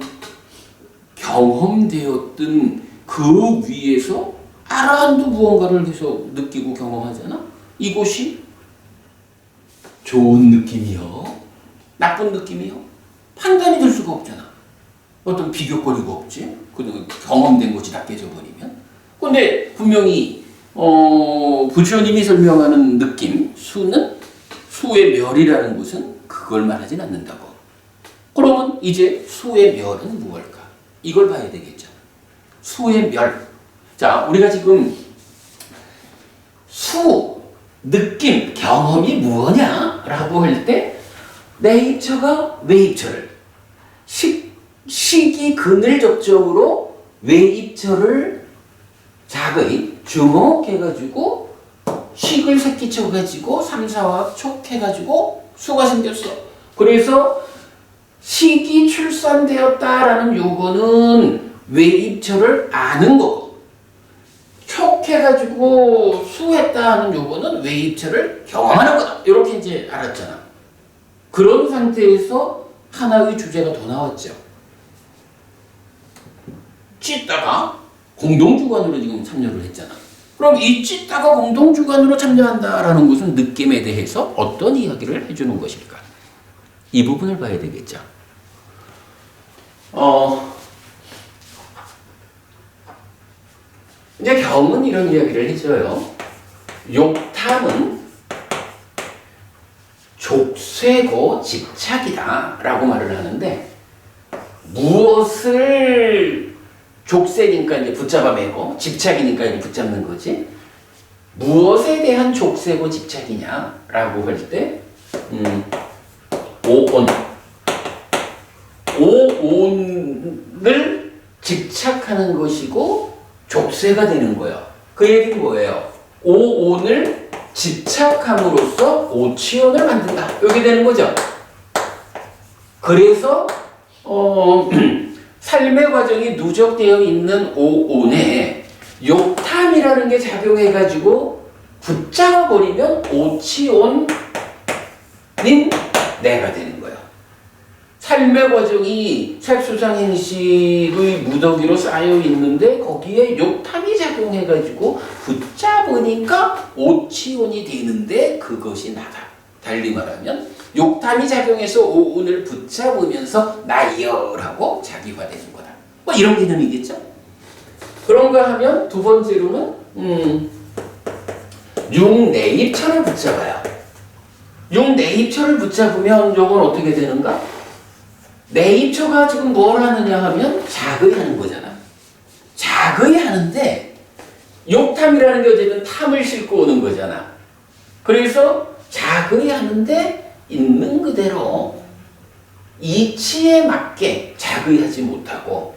경험되었던 그 위에서 아라한도 무언가를 해서 느끼고 경험하잖아. 이것이 좋은 느낌이요? 나쁜 느낌이요? 판단이 될 수가 없잖아. 어떤 비교거리가 없지. 경험된 것이 다 깨져버리면. 근데 분명히 부처님이 설명하는 느낌, 수는 수의 멸이라는 것은 그걸 말하진 않는다고. 그러면 이제 수의 멸은 무엇일까? 이걸 봐야 되겠죠. 수의 멸. 자, 우리가 지금 수, 느낌, 경험이 무엇냐라고 할 때 네이처가 웨이처를 시기 그늘 접점으로 웨이처를 작의 주목해가지고 식을 새끼쳐가지고 삼사화학 촉해가지고 수가 생겼어. 그래서 식이 출산되었다라는 요거는 웨이처를 아는 거고 촉해가지고 수했다 하는 요거는 웨이처를 경험하는 거다. 이렇게 이제 알았잖아. 그런 상태에서 하나의 주제가 더 나왔죠. 찢다가 공동주관으로 지금 참여를 했잖아. 그럼 이 찢다가 공동주관으로 참여한다라는 것은 느낌에 대해서 어떤 이야기를 해주는 것일까? 이 부분을 봐야 되겠죠. 이제 경은 이런 이야기를 해줘요. 욕탐은 족쇄고 집착이다 라고 말을 하는데, 무엇을 족쇄니까 이제 붙잡아 매고 집착이니까 이제 붙잡는 거지, 무엇에 대한 족쇄고 집착이냐 라고 할 때 오온을 집착하는 것이고 족쇄가 되는 거예요. 그 얘기는 뭐예요? 오온을 집착함으로써 오치온을 만든다, 이렇게 되는 거죠. 그래서 삶의 과정이 누적되어 있는 오온에 욕탐이라는 게 작용해가지고 붙잡아버리면 오치온인 내가 되는 거예요. 삶의 과정이 색수상행식의 무더기로 쌓여 있는데 거기에 욕탐이 작용해가지고 붙잡으니까 오치온이 되는데 그것이 나다. 달리 말하면 욕탐이 작용해서 오온을 붙잡으면서 나여라고 자기화되는 거다. 뭐 이런 개념이겠죠. 그런가 하면 두 번째로는 육내입처를 붙잡아요. 육내입처를 붙잡으면 요건 어떻게 되는가? 내입처가 지금 뭘 하느냐 하면 자의하는 거잖아. 자의하는데 욕탐이라는 게 어쨌든 탐을 싣고 오는 거잖아. 그래서 자의하는데 있는 그대로 이치에 맞게 자의하지 못하고,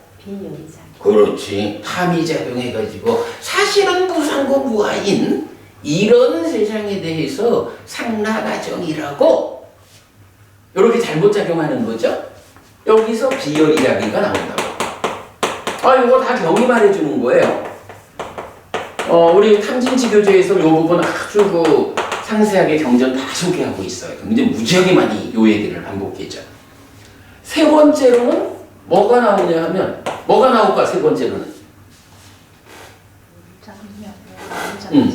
그렇지, 탐이 작용해가지고 사실은 무상고 무아인 이런 세상에 대해서 상라가정이라고 이렇게 잘못 작용하는 거죠. 여기서 비열 이야기가 나온다고. 이거 다 경이 말해주는 거예요. 우리 탐진치교재에서 이 부분 아주 상세하게 경전 다 소개하고 있어요. 근데 무지하게 많이 이 얘기를 반복했죠. 세 번째로는 뭐가 나오냐 하면, 뭐가 나올까? 세 번째로는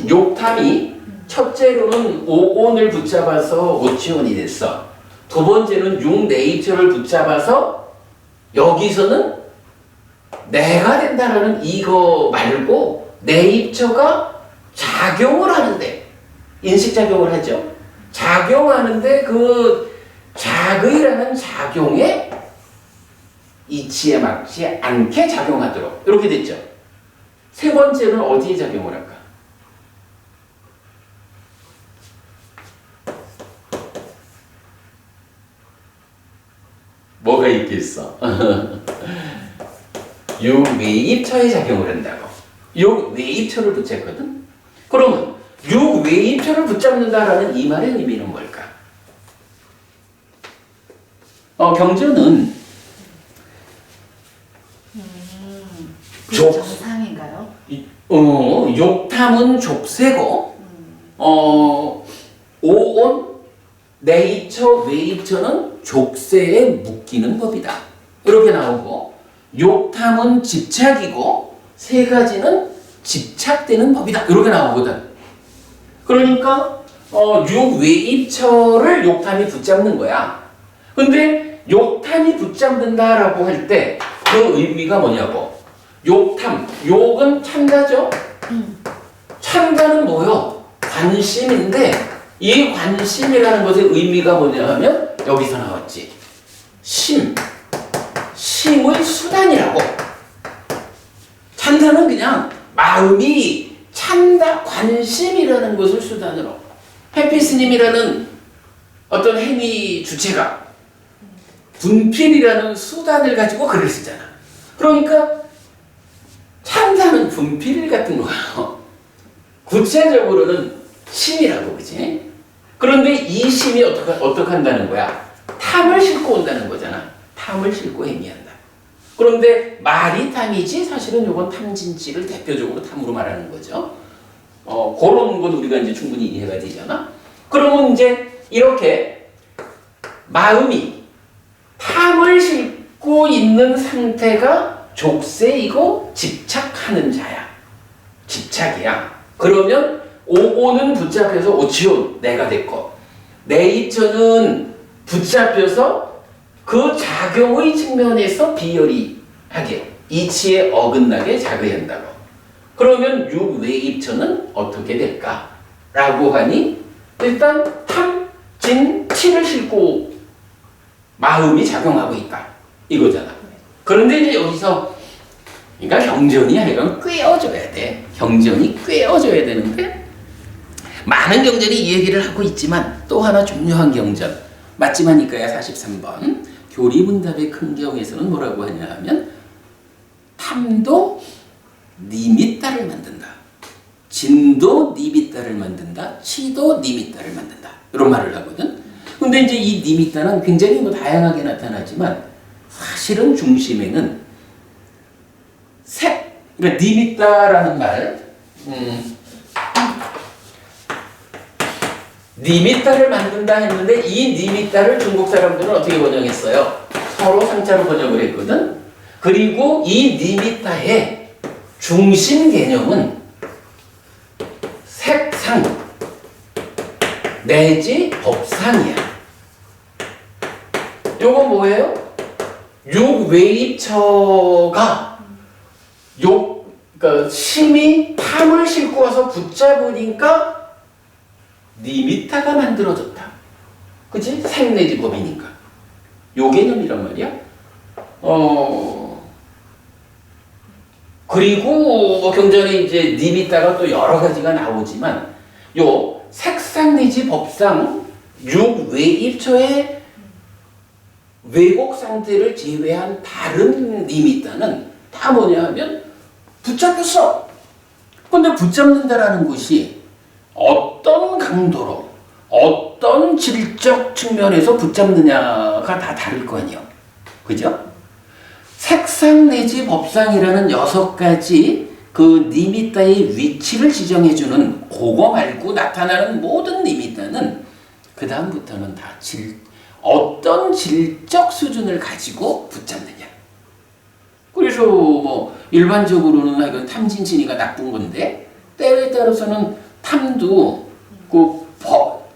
욕탐이 첫째로는 오온을 붙잡아서 오치온이 됐어. 두 번째는 육내입처를 붙잡아서 여기서는 내가 된다라는 이거 말고 내입처가 작용을 하는데, 인식작용을 하죠. 작용하는데 그 자의라는 작용에 이치에 맞지 않게 작용하도록 이렇게 됐죠. 세 번째는 어디에 작용을 할까? 뭐가 있겠어? 육외입처에 작용을 한다고. 육외입처를 붙잡거든. 그러면 육외입처를 붙잡는다라는 이 말의 의미는 뭘까? 경전은 정상인가요? 욕탐은 족쇄고, 오온, 내입처, 외입처는 족쇄에 묶이는 법이다. 이렇게 나오고, 욕탐은 집착이고, 세 가지는 집착되는 법이다. 이렇게 나오거든. 그러니까 육외입처를 욕탐이 붙잡는 거야. 근데 욕탐이 붙잡는다라고 할 때 그 의미가 뭐냐고. 욕탐, 욕은 찬가죠? 찬가는 뭐요? 관심인데 이 관심이라는 것의 의미가 뭐냐 하면 여기서 나왔지. 심의 수단이라고. 찬가는 그냥 마음이 찬다, 관심이라는 것을 수단으로. 해피스님이라는 어떤 행위 주체가 분필이라는 수단을 가지고 글을 쓰잖아. 그러니까 찬다는 분필 같은 거예요. 구체적으로는 심이라고, 그지? 그런데 이 심이 어떻게 한다는 거야? 탐을 싣고 온다는 거잖아. 탐을 싣고 행위한다. 그런데 말이 탐이지 사실은 이건 탐진치를 대표적으로 탐으로 말하는 거죠. 그런 건 우리가 이제 충분히 이해가 되잖아. 그러면 이제 이렇게 마음이 탐을 싣고 있는 상태가 족쇄이고 집착하는 자야. 집착이야. 그러면 오온은 붙잡혀서 오치온, 내가 됐고, 내입처는 붙잡혀서 그 작용의 측면에서 비열이하게 이치에 어긋나게 작용한다고. 그러면 육외입처는 어떻게 될까? 라고 하니 일단 탐, 진, 치를 싣고 마음이 작용하고 있다. 이거잖아. 그런데 이제 여기서 그러니까 경전이 하여간 꿰어줘야 돼. 경전이 꿰어줘야 되는데 많은 경전이 이 얘기를 하고 있지만 또 하나 중요한 경전 맞지마니까야 43번 교리문답의 큰 경에서는 뭐라고 하냐 하면 탐도 니미따를 만든다. 진도 니미따를 만든다. 치도 니미따를 만든다. 이런 말을 하거든. 근데 이제 이 니미따는 굉장히 뭐 다양하게 나타나지만 사실은 중심에는 그러니까 니미따라는 말, 니미따를 만든다 했는데 이 니미따를 중국 사람들은 어떻게 번역했어요? 서로 상자로 번역을 했거든. 그리고 이 니미따의 중심 개념은 색상 내지 법상이야. 요건 뭐예요? 육외입처가 그러니까 심히 탐을 싣고 와서 붙잡으니까 니미타가 만들어졌다. 그치? 색 내지 법이니까. 요 개념이란 말이야. 그리고 뭐 경전에 이제 니미타가 또 여러 가지가 나오지만 요 색상 내지 법상 육외입처의 왜곡 상태를 제외한 다른 니미타는 다 뭐냐 하면 붙잡혔어. 근데 붙잡는다라는 것이 어떤 강도로 어떤 질적 측면에서 붙잡느냐가 다 다를 거 아니에요. 그죠? 색상 내지 법상이라는 6가지 그 니미따의 위치를 지정해주는 그거 말고 나타나는 모든 니미따는 그 다음부터는 다 어떤 질적 수준을 가지고 붙잡느냐. 그래서 뭐 일반적으로는 하여간 탐진치니가 나쁜 건데 때에 따라서는 탐도 그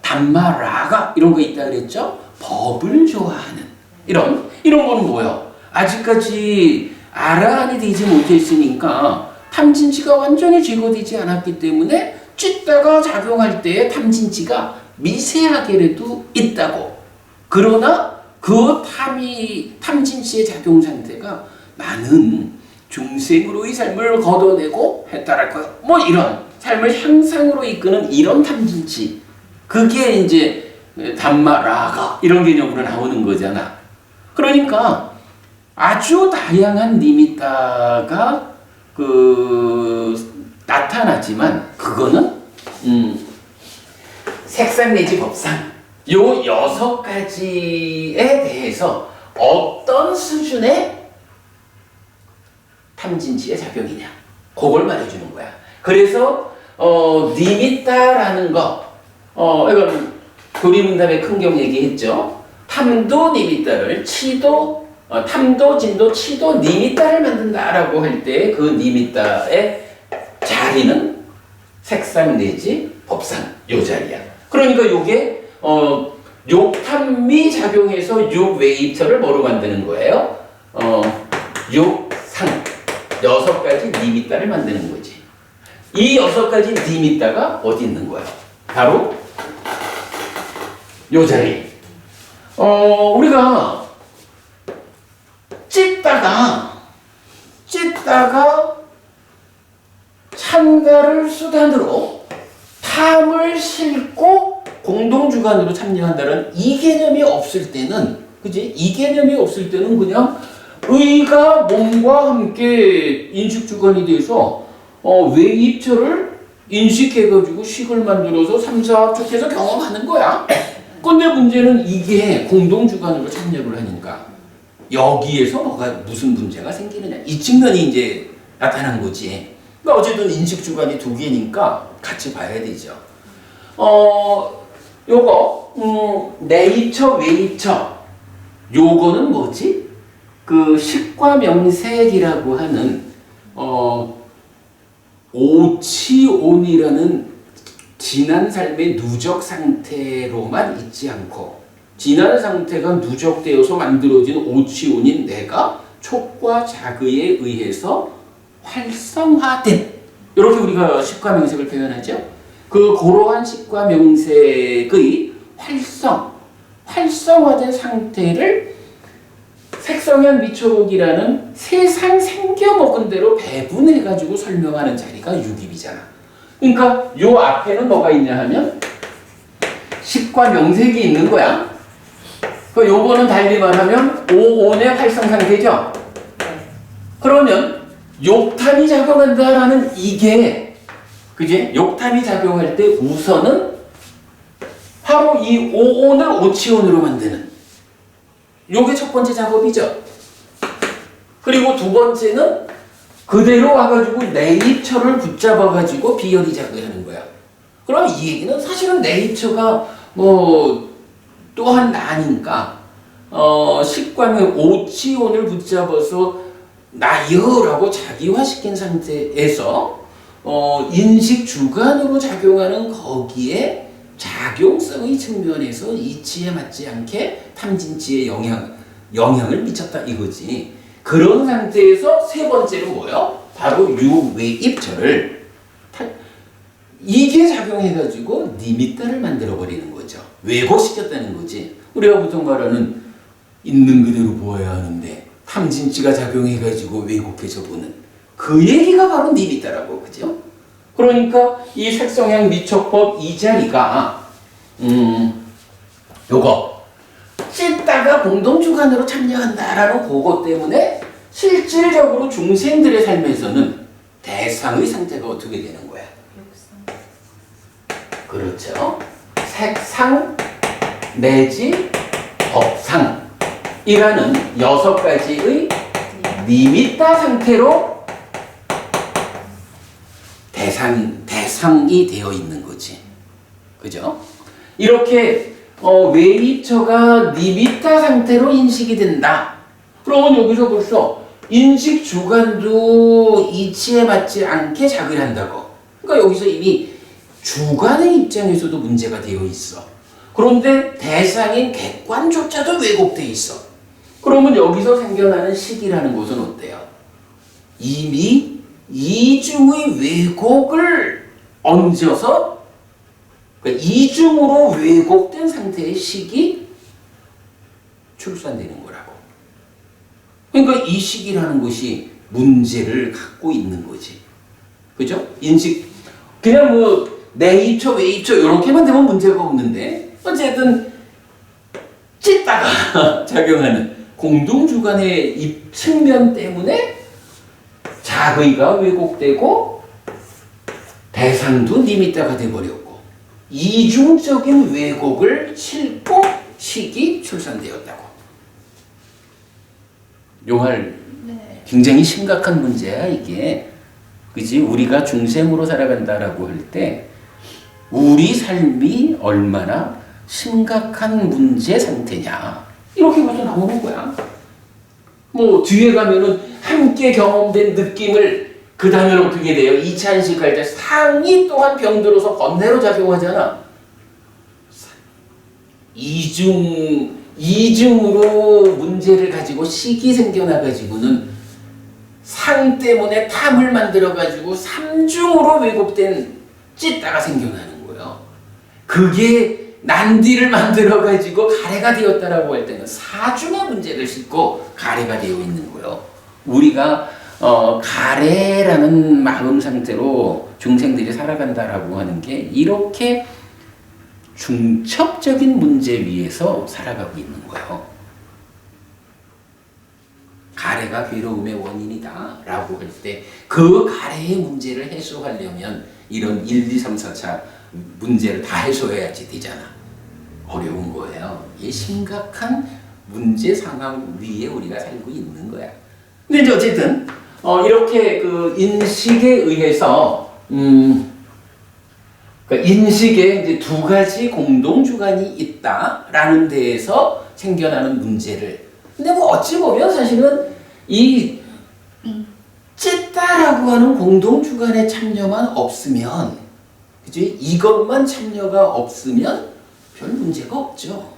담마라가 이런 거 있다 그랬죠. 법을 좋아하는 이런 거는 뭐야? 아직까지 아라한이 되지 못했으니까 탐진치가 완전히 제거되지 않았기 때문에 찢다가 작용할 때에 탐진치가 미세하게라도 있다고. 그러나 그 탐진치의 작용 상태가 나는 중생으로의 삶을 걷어내고 했다랄 거야. 뭐 이런 삶을 향상으로 이끄는 이런 탐진치. 그게 이제 담마라가 이런 개념으로 나오는 거잖아. 그러니까 아주 다양한 니미따가 나타나지만 그거는 색상 내지 법상 요 6가지에 대해서 어떤 수준의 탐진치의 작용이냐 그걸 말해주는 거야. 그래서 니미따라는 거 이건 교리문답의 큰 경 얘기했죠. 탐도 니미따를 탐도 진도 치도 니미따를 만든다라고 할 때 그 니미따의 자리는 색상 내지 법상 요 자리야. 그러니까 요게 욕탐미 작용해서 육외입처를 뭐로 만드는 거예요? 육상 6가지 니미따를 만드는 거지. 이 6가지 니미따가 어디 있는 거야? 바로 요 자리. 우리가 찢다가 참가를 수단으로 탐을 싣고 공동주관으로 참여한다는 이 개념이 없을 때는, 그지? 이 개념이 없을 때는 그냥 의가 몸과 함께 인식주관이 돼서 외입처를 인식해가지고 식을 만들어서 삼사합축해서 경험하는 거야. 근데 문제는 이게 공동주관으로 참여를 하니까 여기에서 무슨 문제가 생기느냐. 이 측면이 이제 나타난 거지. 그러니까 어쨌든 인식주관이 2개니까 같이 봐야 되죠. 요거 내입처, 외입처 요거는 뭐지? 그 식과 명색이라고 하는 오치온이라는 지난 삶의 누적 상태로만 있지 않고 진한 상태가 누적되어서 만들어진 오치온인 내가 촉과 자극에 의해서 활성화된, 이렇게 우리가 식과 명색을 표현하죠. 그러한 식과 명색의 활성화된 상태를 색성향 미초록이라는 세상 생겨먹은 대로 배분해가지고 설명하는 자리가 유기비잖아. 그러니까 요 앞에는 뭐가 있냐 하면 식과 명색이 있는 거야. 그 요거는 달리 말하면 오온의 활성 상태죠. 그러면 욕탄이 작용한다라는 이게, 그지? 욕탄이 작용할 때 우선은 바로 이 오온을 오치온으로 만드는, 요게 첫 번째 작업이죠. 그리고 두 번째는 그대로 와가지고 네이처를 붙잡아가지고 비열이 작용하는 거야. 그럼 이 얘기는 사실은 네이처가 또한 나니까 식과명 오치온을 붙잡아서 나여라고 자기화시킨 상태에서 인식 주관으로 작용하는 거기에 작용성의 측면에서 이치에 맞지 않게 탐진치에 영향을 미쳤다 이거지. 그런 상태에서 세 번째로 뭐요? 바로 유외입처를 이게 작용해가지고 니미타를 만들어버리는 거죠. 왜곡시켰다는 거지. 우리가 보통 말하는 있는 그대로 보아야 하는데 탐진치가 작용해가지고 왜곡해져 보는 그 얘기가 바로 니미타라고, 그죠? 그러니까 이 색성향 미촉법 이 자리가 요거 찢다가 공동주관으로 참여한다라는 그것 때문에 실질적으로 중생들의 삶에서는 대상의 상태가 어떻게 되는 거야? 그렇죠. 색상 내지 법상이라는 6가지의 니미타 상태로 대상이 되어 있는 거지. 그죠? 이렇게 외입처가 니미타 상태로 인식이 된다. 그러면 여기서 벌써 인식 주관도 이치에 맞지 않게 작용을 한다고. 그러니까 여기서 이미 주관의 입장에서도 문제가 되어 있어. 그런데 대상인 객관조차도 왜곡되어 있어. 그러면 여기서 생겨나는 식이라는 것은 어때요? 이미 이중의 왜곡을 얹어서, 그러니까 이중으로 왜곡된 상태의 식이 출산되는 거라고. 그러니까 이 식이라는 것이 문제를 갖고 있는 거지. 그죠? 인식, 그냥 내입처, 외입처 이렇게만 되면 문제가 없는데 어쨌든 찢다가 작용하는 공동주관의 측면 때문에 자의가 왜곡되고 대상도 니미타가 돼버렸고 이중적인 왜곡을 싣고 식이 출산되었다고. 용할 굉장히 심각한 문제야 이게. 그지? 우리가 중생으로 살아간다라고 할 때 우리 삶이 얼마나 심각한 문제 상태냐 이렇게 벌써 나오는 거야. 뒤에 가면은 함께 경험된 느낌을 그 다음에 어떻게 돼요? 2차 인식할 때 상이 또한 병들어서 번뇌로 작용하잖아. 이중으로 문제를 가지고 식이 생겨나가지고는 상 때문에 탐을 만들어가지고 3중으로 왜곡된 찢다가 생겨나는 거예요. 그게 난디를 만들어가지고 가래가 되었다라고 할 때는 4중의 문제를 싣고 가래가 되어 있는 거예요. 우리가 가래라는 마음 상태로 중생들이 살아간다라고 하는 게 이렇게 중첩적인 문제 위에서 살아가고 있는 거예요. 가래가 괴로움의 원인이다 라고 할 때 그 가래의 문제를 해소하려면 이런 1, 2, 3, 4차 문제를 다 해소해야지 되잖아. 어려운 거예요. 이 심각한 문제 상황 위에 우리가 살고 있는 거야. 근데 이제 어쨌든 이렇게 그 인식에 의해서 인식에 이제 두 가지 공동 주관이 있다라는 데에서 생겨나는 문제를. 근데 어찌 보면 사실은 이 찢다라고 하는 공동 주관의 참여만 없으면, 그지? 이것만 참여가 없으면 별 문제가 없죠.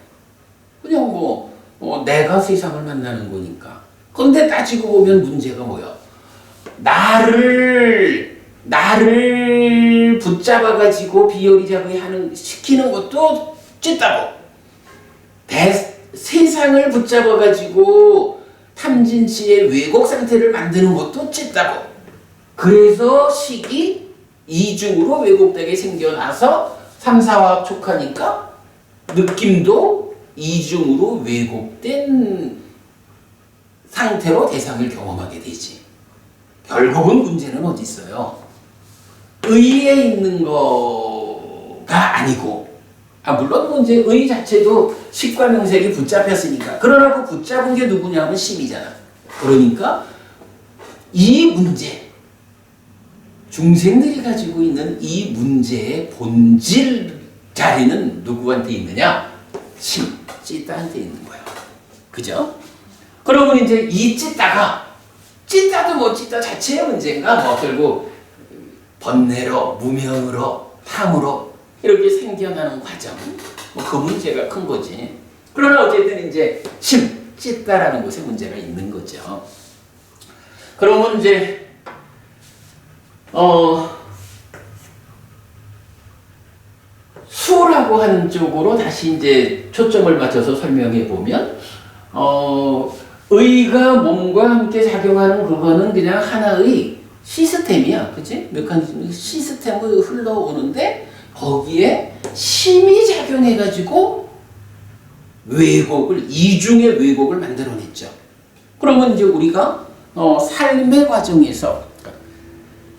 그냥 내가 세상을 만나는 거니까. 그런데 따지고 보면 문제가 뭐야? 나를 붙잡아가지고 비열이자기 시키는 것도 찢다고. 세상을 붙잡아가지고 탐진치의 왜곡 상태를 만드는 것도 찢다고. 그래서 식이 이중으로 왜곡되게 생겨나서 3, 4와 합촉하니까 느낌도 이중으로 왜곡된 상태로 대상을 경험하게 되지. 결국은 문제는 어디 있어요? 의에 있는 거가 아니고, 물론 이제 의 자체도 식과 명색이 붙잡혔으니까. 그러나 그 붙잡은 게 누구냐면 심이잖아. 그러니까 이 문제, 중생들이 가지고 있는 이 문제의 본질 자리는 누구한테 있느냐? 심, 찌따한테 있는 거야. 그죠? 그러면 이제 이 찌따도 찌따 자체의 문제인가? 결국 번뇌로, 무명으로, 탐으로 이렇게 생겨나는 과정. 그 문제가 큰 거지. 그러나 어쨌든 이제 심, 찌따라는 곳에 문제가 있는 거죠. 그러면 이제 수라고 하는 쪽으로 다시 이제 초점을 맞춰서 설명해 보면, 의가 몸과 함께 작용하는 그거는 그냥 하나의 시스템이야. 그치? 메커니즘, 시스템을 흘러오는데, 거기에 심이 작용해가지고 이중의 왜곡을 만들어냈죠. 그러면 이제 우리가, 삶의 과정에서,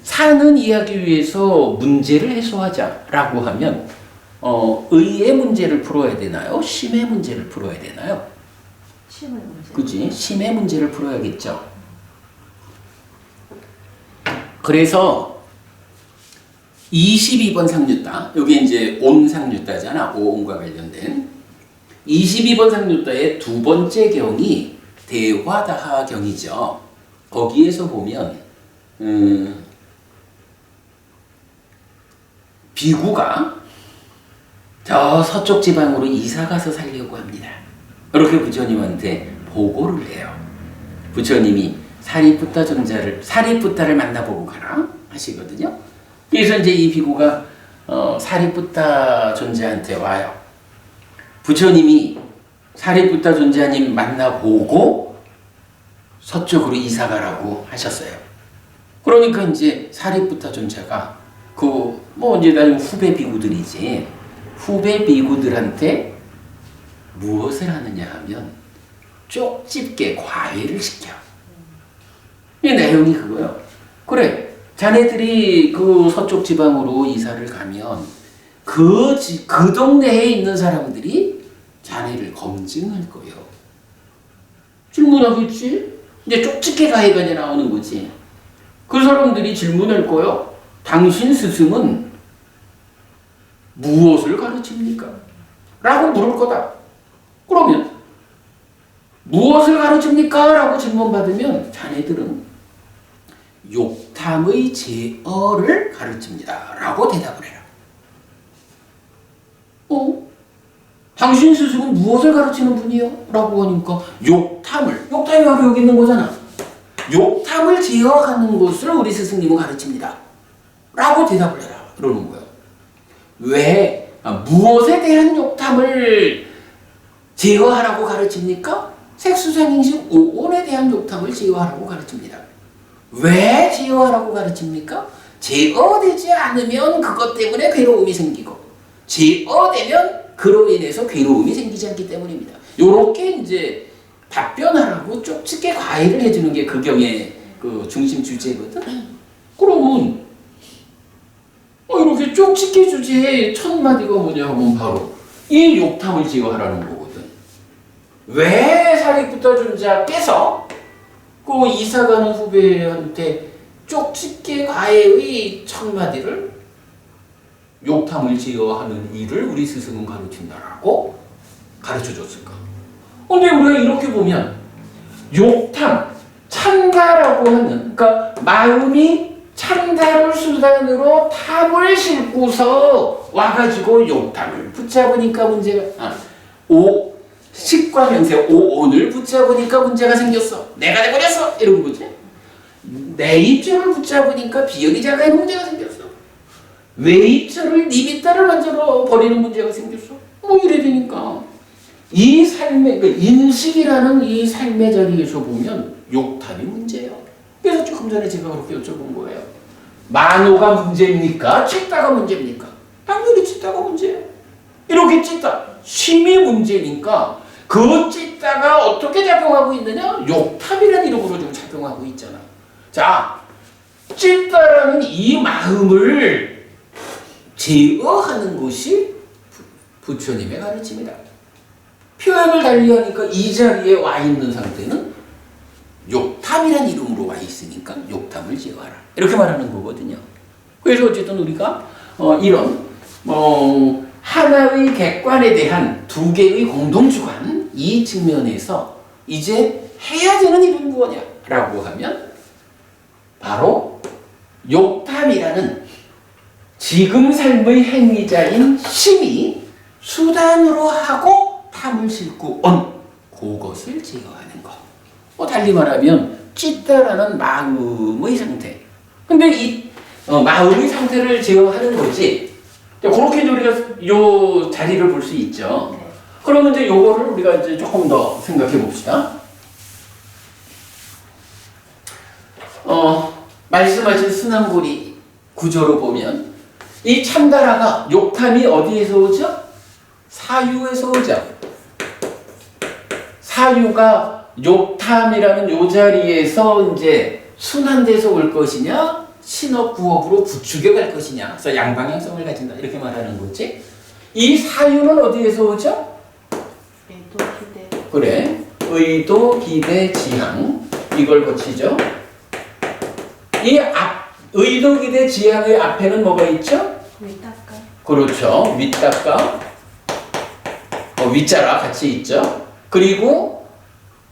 사는 이야기 위해서 문제를 해소하자라고 하면, 의의 문제를 풀어야 되나요? 심의 문제를 풀어야 되나요? 심의 문제. 그지? 심의 문제를 풀어야겠죠. 그래서 22번 상류따, 여기 이제 온상류따잖아. 오온과 관련된. 22번 상류따의 두 번째 경이 대화다하 경이죠. 거기에서 보면 비구가 저 서쪽 지방으로 이사 가서 살려고 합니다. 이렇게 부처님한테 보고를 해요. 부처님이 사리푸타를 만나보고 가라 하시거든요. 그래서 이제 이 비구가 사리푸타 존재한테 와요. 부처님이 사리푸타 존재님 만나보고 서쪽으로 이사 가라고 하셨어요. 그러니까 이제 사리푸타 존재가 이제 나중 후배 비구들이지. 후배 비구들한테 무엇을 하느냐 하면 쪽집게 과외를 시켜. 이 내용이 그거예요. 그래, 자네들이 그 서쪽 지방으로 이사를 가면 그 동네에 있는 사람들이 자네를 검증할 거예요. 질문하겠지? 이제 쪽집게 과외가 이제 나오는 거지. 그 사람들이 질문할 거예요. 당신 스승은 무엇을 가르칩니까? 라고 물을 거다. 그러면 무엇을 가르칩니까? 라고 질문받으면 자네들은 욕탐의 제어를 가르칩니다. 라고 대답을 해라. 당신 스승은 무엇을 가르치는 분이요? 라고 하니까 욕탐이 바로 여기 있는 거잖아. 욕탐을 제어하는 것을 우리 스승님은 가르칩니다. 라고 대답을 해라. 그러는 거예요. 왜? 무엇에 대한 욕탐을 제어하라고 가르칩니까? 색수상행식 5온에 대한 욕탐을 제어하라고 가르칩니다. 왜 제어하라고 가르칩니까? 제어되지 않으면 그것 때문에 괴로움이 생기고, 제어되면 그로 인해서 괴로움이 생기지 않기 때문입니다. 요렇게 이제 답변하라고 쪽집게 과외를 해주는 게 그 경의 그 중심 주제거든. 그러면 이렇게 쪽집게 주제의 첫 마디가 뭐냐 하면 바로 이 욕탐을 제어하라는 거거든. 왜 사리푸타 존자께서 그 이사가는 후배한테 쪽집게 과외의 첫 마디를 욕탐을 제어하는 일을 우리 스승은 가르친다라고 가르쳐줬을까? 근데 우리가 이렇게 보면 욕탐, 찬가라고 하는, 그러니까 마음이 찬가를 수단으로 탐을 싣고서 와가지고 욕탐을 붙잡으니까 문제가, 칙과 명세, 오온을 붙잡으니까 문제가 생겼어. 내가 돼버렸어. 이런 거지. 내 입절을 붙잡으니까 비역이 작아지는 문제가 생겼어. 왜 입절을 니비따를 만들어 버리는 문제가 생겼어. 뭐 이래 되니까 이 삶의 그 인식이라는 이 삶의 자리에서 보면 욕탈이 문제예요. 그래서 조금 전에 제가 그렇게 여쭤본 거예요. 만호가 문제입니까? 찢다가 문제입니까? 당연히 찢다가 문제예요. 이렇게 찢다. 심이 문제니까 그 찢다가 어떻게 작용하고 있느냐? 욕탐이라는 이름으로 지금 작용하고 있잖아. 자, 찢다라는 이 마음을 제어하는 것이 부처님의 가르침이다. 표현을 달리하니까 이 자리에 와 있는 상태는 욕탐이라는 이름으로 와 있으니까 욕탐을 제어하라. 이렇게 말하는 거거든요. 그래서 어쨌든 우리가 이런 하나의 객관에 대한 두 개의 공동주관 이 측면에서 이제 해야 되는 일은 무엇이냐라고 하면 바로 욕탐이라는 지금 삶의 행위자인 심이 수단으로 하고 탐을 싣고 온 그것을 제어하는 것. 달리 말하면 찢다라는 마음의 상태. 근데 이 마음의 상태를 제어하는 거지. 그렇게 우리가 요 자리를 볼 수 있죠. 네. 그러면 이제 요거를 우리가 이제 조금 더 생각해 봅시다. 말씀하신 순환고리 구조로 보면 이 참다라가 욕탐이 어디에서 오죠? 사유에서 오죠. 사유가 욕탐이라는 요 자리에서 이제 순환돼서 올 것이냐, 신업구업으로 부추겨 갈 것이냐, 그래서 양방향성을 가진다 이렇게 말하는 거지. 이 사유는 어디에서 오죠? 의도, 기대. 그래, 의도, 기대, 지향 이걸 거치죠. 이 의도, 기대, 지향의 앞에는 뭐가 있죠? 위닦아. 그렇죠. 윗닦아, 윗자라 같이 있죠. 그리고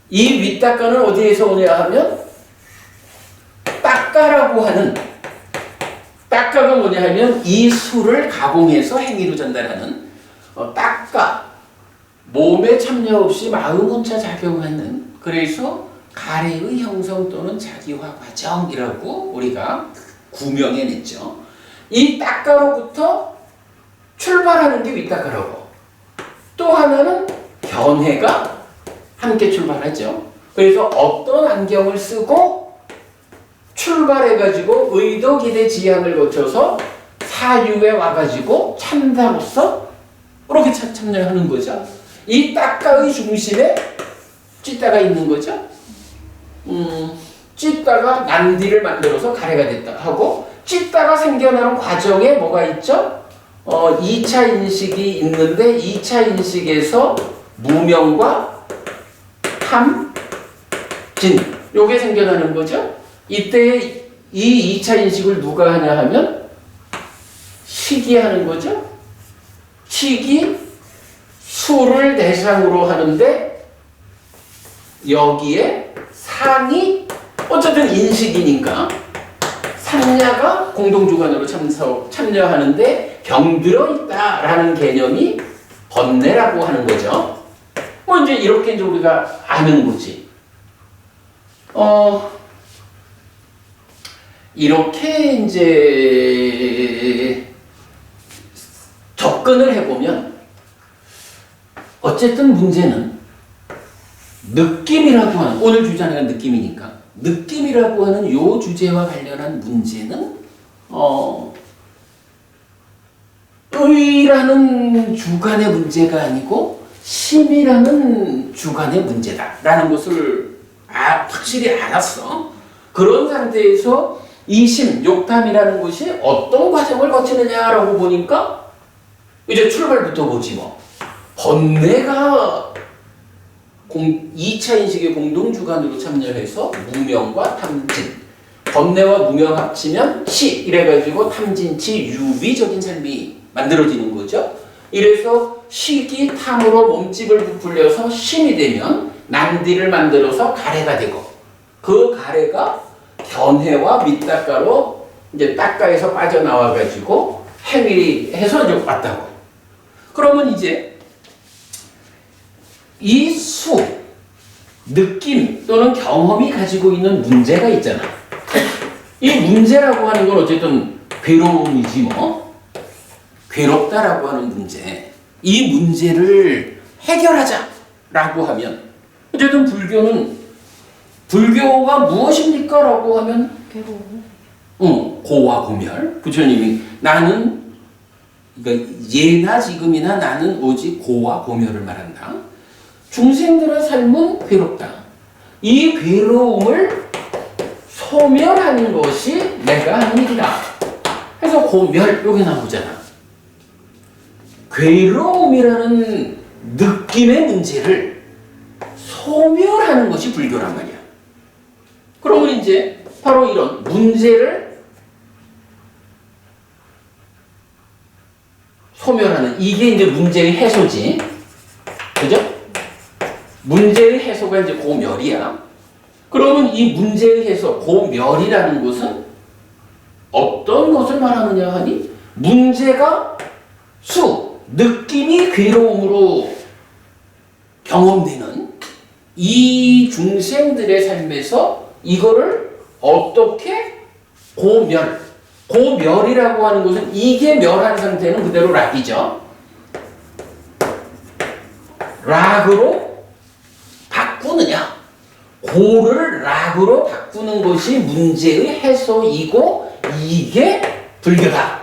이 윗닦아는 어디에서 오냐 하면 닦아라고 하는 닦아가 뭐냐 하면 이 수를 가공해서 행위로 전달하는 닦아 몸에 참여 없이 마음 혼자 작용하는 그래서 가래의 형성 또는 자기화 과정이라고 우리가 구명해냈죠. 이 닦아로부터 출발하는 게 윗닦아라고. 또 하나는 견해가 함께 출발하죠. 그래서 어떤 안경을 쓰고 출발해가지고 의도, 기대, 지향을 거쳐서 사유에 와가지고 참다로서 그렇게 참여하는 거죠. 이 닦아의 중심에 찢다가 있는 거죠. 찢다가 난디를 만들어서 가래가 됐다 하고 찢다가 생겨나는 과정에 뭐가 있죠? 2차 인식이 있는데 2차 인식에서 무명과 탐, 진 요게 생겨나는 거죠. 이때 이 2차 인식을 누가 하냐 하면 식이 하는 거죠. 식이 수를 대상으로 하는데 여기에 상이 어쨌든 인식이니까 상냐가 공동주관으로 참여하는데 병들어 있다라는 개념이 번뇌라고 하는 거죠. 이제 이렇게 이제 우리가 아는 거지. 이렇게 이제 접근을 해보면 어쨌든 문제는 느낌이라고 하는 오늘 주제가 느낌이니까 느낌이라고 하는 요 주제와 관련한 문제는 의라는 주관의 문제가 아니고 심이라는 주관의 문제다라는 것을 확실히 알았어. 그런 상태에서 이 심, 욕탐이라는 것이 어떤 과정을 거치느냐라고 보니까 이제 출발부터 보지 뭐. 번뇌가 2차 인식의 공동주관으로 참여해서 무명과 탐진 번뇌와 무명 합치면 치 이래가지고 탐진치 유비적인 삶이 만들어지는 거죠. 이래서 식이 탐으로 몸집을 부풀려서 심이 되면 난디를 만들어서 가래가 되고 그 가래가 견해와 밑닦아로 이제 닦아에서 빠져나와가지고 행위해서 이제 왔다고. 그러면 이제 이 수, 느낌 또는 경험이 가지고 있는 문제가 있잖아. 이 문제라고 하는 건 어쨌든 괴로움이지 뭐. 괴롭다라고 하는 문제. 이 문제를 해결하자라고 하면 어쨌든 불교가 무엇입니까? 라고 하면 괴로움. 고와 고멸. 부처님이 나는 그러니까 예나 지금이나 나는 오직 고와 고멸을 말한다. 중생들의 삶은 괴롭다. 이 괴로움을 소멸하는 것이 내가 하는 일이다. 그래서 고멸 여기 나오잖아. 괴로움이라는 느낌의 문제를 소멸하는 것이 불교란 말이야. 그러면 이제 바로 이런 문제를 소멸하는 이게 이제 문제의 해소지. 그죠? 문제의 해소가 이제 고멸이야. 그러면 이 문제의 해소, 고멸이라는 것은 어떤 것을 말하느냐 하니 문제가 느낌이 괴로움으로 경험되는 이 중생들의 삶에서 이거를 어떻게 고멸이라고 하는 것은 이게 멸한 상태는 그대로 락이죠. 락으로 바꾸느냐, 고를 락으로 바꾸는 것이 문제의 해소이고 이게 불교다.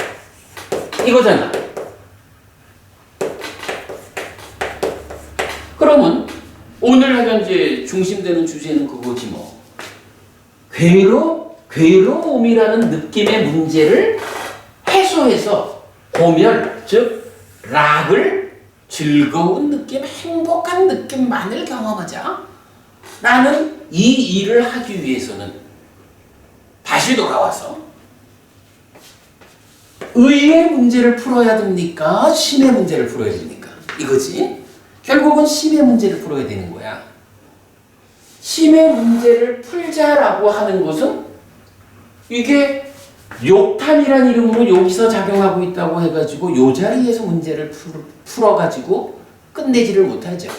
이거잖아. 그러면 오늘 이제 중심되는 주제는 그거지 뭐. 괴로움이라는 느낌의 문제를 해소해서 고멸, 즉 락을 즐거운 느낌, 행복한 느낌만을 경험하자. 나는 이 일을 하기 위해서는 다시 돌아와서 의의 문제를 풀어야 됩니까? 심의 문제를 풀어야 됩니까? 이거지. 결국은 심의 문제를 풀어야 되는 거야. 심의 문제를 풀자라고 하는 것은 이게 욕탐이란 이름으로 여기서 작용하고 있다고 해가지고 요 자리에서 문제를 풀어가지고 끝내지를 못하죠.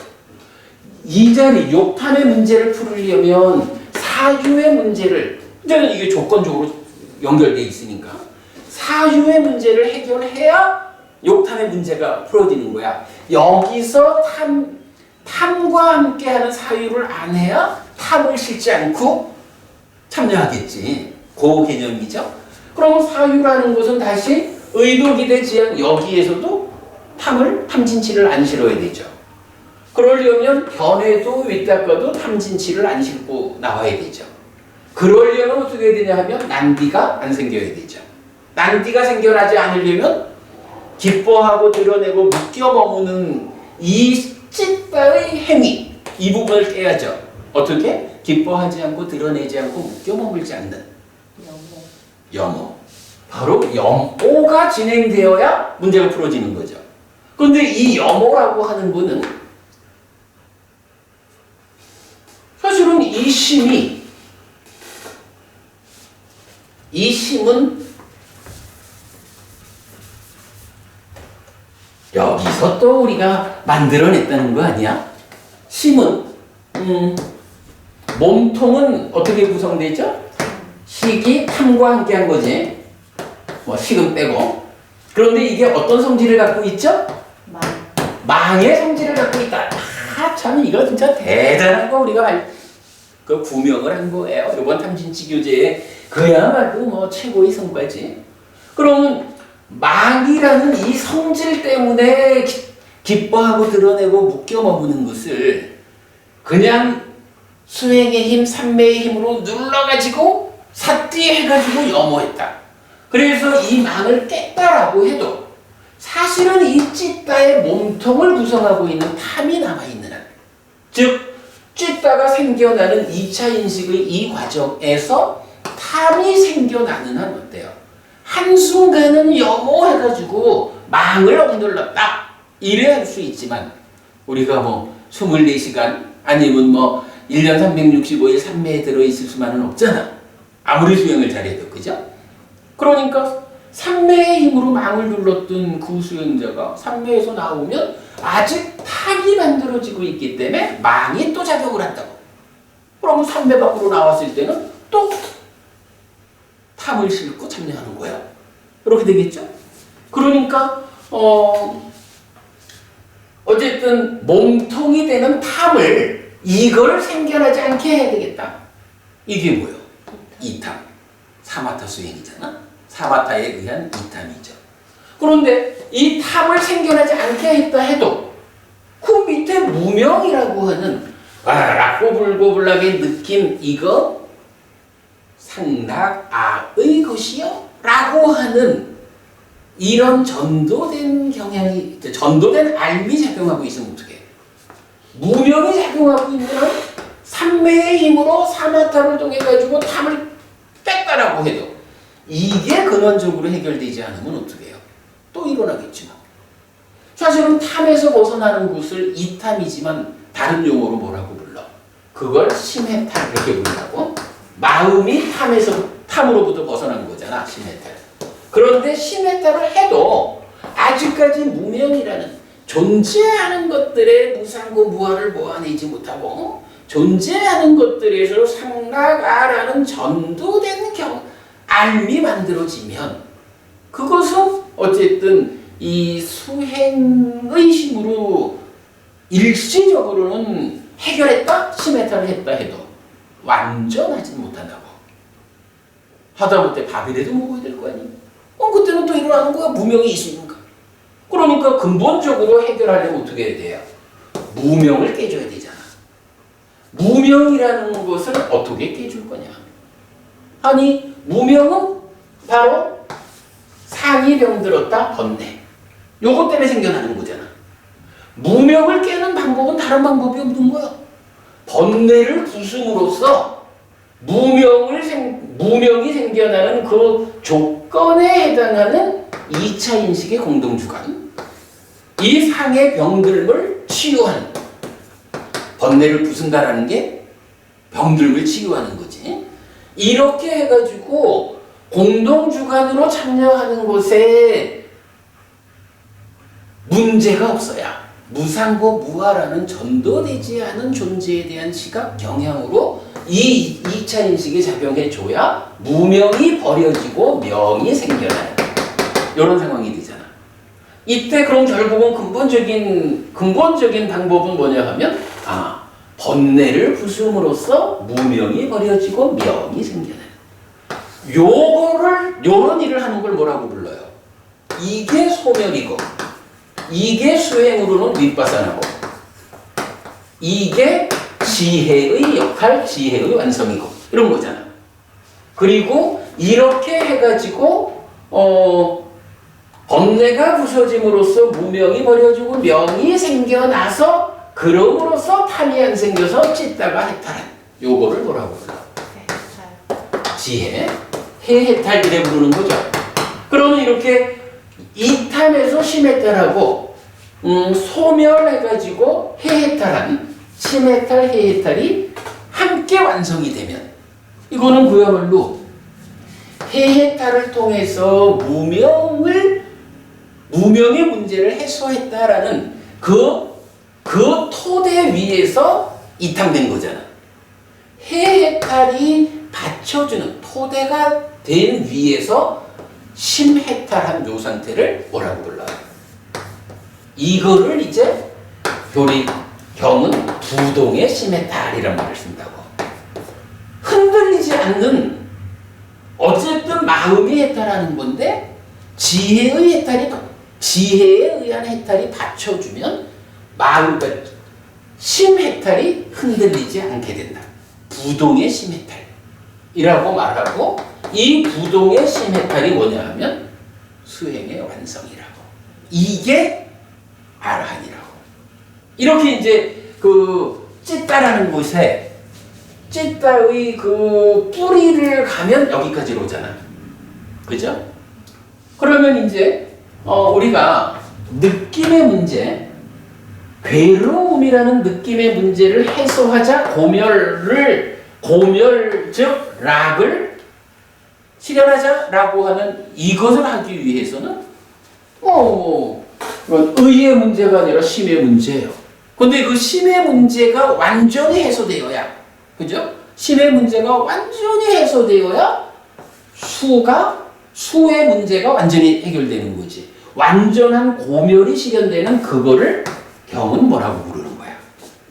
이 자리 욕탐의 문제를 풀으려면 사유의 문제를 이제는 이게 조건적으로 연결되어 있으니까 사유의 문제를 해결해야 욕탐의 문제가 풀어지는 거야. 여기서 탐과 함께하는 사유를 안 해야 탐을 싫지 않고 참여하겠지. 그 개념이죠. 그럼 사유라는 것은 다시 의도기대지향 여기에서도 탐진치를 안 실어야 되죠. 그러려면 견해도 위닦아도 탐진치를 안 싣고 나와야 되죠. 그러려면 어떻게 해야 되냐 하면 난디가 안 생겨야 되죠. 난디가 생겨나지 않으려면 기뻐하고 드러내고 묶여 머무는 이 찐따의 행위, 이 부분을 깨야죠. 어떻게? 기뻐하지 않고 드러내지 않고 묶여 머물지 않는 염오. 바로 염오가 진행되어야 문제가 풀어지는 거죠. 그런데 이 염오라고 하는 분은 사실은 이 심은 여기서 또 우리가 만들어냈다는 거 아니야? 심은 몸통은 어떻게 구성되죠? 식이 탐과 함께한 거지. 뭐 식은 빼고. 그런데 이게 어떤 성질을 갖고 있죠? 망의 성질을 갖고 있다. 참 이거 진짜 대단한 거 우리가 그 구명을 한 거예요. 이번 탐진치 교재에 그야말로 뭐 최고의 성과지. 그러면 망이라는 이 성질 때문에 기뻐하고 드러내고 묶여 머무는 것을 그냥 수행의 힘, 삼매의 힘으로 눌러가지고 삿띠해가지고 염호했다. 그래서 이 망을 깼다라고 해도 사실은 이 찌따의 몸통을 구성하고 있는 탐이 남아있는 한, 즉 찌따가 생겨나는 2차 인식의 이 과정에서 탐이 생겨나는 한 어때요? 한순간은 염호해가지고 망을 억눌렀다. 이래 할 수 있지만 우리가 뭐 24시간 아니면 뭐 1년 365일 삼매에 들어있을 수만은 없잖아. 아무리 수행을 잘해도. 그죠? 그러니까 삼매의 힘으로 망을 눌렀던 그 수행자가 삼매에서 나오면 아직 탐이 만들어지고 있기 때문에 망이 또 작용을 한다고. 그럼 삼배 밖으로 나왔을 때는 또 탐을 싣고 참여하는 거야. 그렇게 되겠죠? 그러니까 어쨌든 몸통이 되는 탐을 이걸 생겨나지 않게 해야 되겠다. 이게 뭐예요? 이탐. 사마타 수행이잖아. 사마타에 의한 이탐이죠. 그런데 이 탐을 생겨나지 않게 했다 해도 그 밑에 무명이라고 하는 꼬불꼬불하게 느낌 이거 상락아의 것이요? 라고 하는 이런 전도된 경향이, 전도된 알미 작용하고 있으면 어떻게 해? 무명이 작용하고 있는 삼매의 힘으로 사마타를 통해 가지고 탐을 뺐다라고 해도 이게 근원적으로 해결되지 않으면 어떻게 해요? 또 일어나겠지만. 사실은 탐에서 벗어나는 것을 이탐이지만 다른 용어로 뭐라고 불러? 그걸 심해탈 이렇게 부른다고? 마음이 탐으로부터 벗어난 거잖아, 심해탈. 그런데 심해탈을 해도 아직까지 무명이라는 존재하는 것들의 무상고 무아를 모아내지 못하고 존재하는 것들에서 상락아라는 전도된 알미 만들어지면 그것은 어쨌든 이 수행의 힘으로 일시적으로는 해결했다? 심해탈을 했다 해도 완전하지 못한다고. 하다못해 밥이라도 먹어야 될 거 아니에요? 그때는 또 일어나는 거야. 무명이 있으니까. 그러니까 근본적으로 해결하려면 어떻게 해야 돼요? 무명을 깨줘야 되잖아. 무명이라는 것을 어떻게 깨줄 거냐? 아니 무명은 바로 상이 병들었다 번뇌. 요것 때문에 생겨나는 거잖아. 무명을 깨는 방법은 다른 방법이 없는 거야. 번뇌를 부숨으로써 무명이 생겨나는 그 조건에 해당하는 2차 인식의 공동주관, 이 상의 병들음을 치유하는, 번뇌를 부순다라는 게 병들음을 치유하는 거지. 이렇게 해가지고 공동주관으로 참여하는 것에 문제가 없어야 무상고 무아라는 전도되지 않은 존재에 대한 시각 경향으로 이 2차 인식이 작용해줘야 무명이 버려지고 명이 생겨나는 이런 상황이 되잖아. 이때 그럼 결국은 근본적인 방법은 뭐냐 하면 번뇌를 부숨으로써 무명이 버려지고 명이 생겨나는 요런 일을 하는 걸 뭐라고 불러요? 이게 소멸이고 이게 수행으로는 윗바사나고 이게 지혜의 역할, 지혜의 완성이고 이런 거잖아. 그리고 이렇게 해가지고 번뇌가 부서짐으로써 무명이 버려지고 명이 생겨나서 그럼으로써 탐이 안 생겨서 찢다가 해탈한 요거를 뭐라고 불러? 지혜, 해해탈 이래 부르는 거죠. 그러면 이렇게 이탐에서 심해탈하고 소멸해가지고 해해탈한 심해탈, 해해탈이 함께 완성이 되면 이거는 그야말로 해해탈을 통해서 무명의 문제를 해소했다라는 그 토대 위에서 이탐된 거잖아. 해해탈이 받쳐주는 토대가 된 위에서 심해탈한 요 상태를 뭐라고 불러요? 이거를 이제 경은 부동의 심해탈이란 말을 쓴다고. 흔들리지 않는 어쨌든 마음이 해탈하는 건데 지혜에 의한 해탈이 받쳐주면 심해탈이 흔들리지 않게 된다. 부동의 심해탈이라고 말하고 이 부동의 심해탈이 뭐냐 하면 수행의 완성이라고. 이게 아라한이라고. 이렇게 이제 찢다라는 곳에 찢다의 그 뿌리를 가면 여기까지로 오잖아. 그죠? 그러면 이제 우리가 느낌의 문제, 괴로움이라는 느낌의 문제를 해소하자 고멸 즉 락을 실현하자라고 하는 이것을 하기 위해서는 그건 의의 문제가 아니라 심의 문제예요. 근데 그 심의 문제가 완전히 해소되어야, 그죠? 심의 문제가 완전히 해소되어야 수의 문제가 완전히 해결되는 거지. 완전한 고멸이 실현되는 그거를 경은 뭐라고 부르는 거야?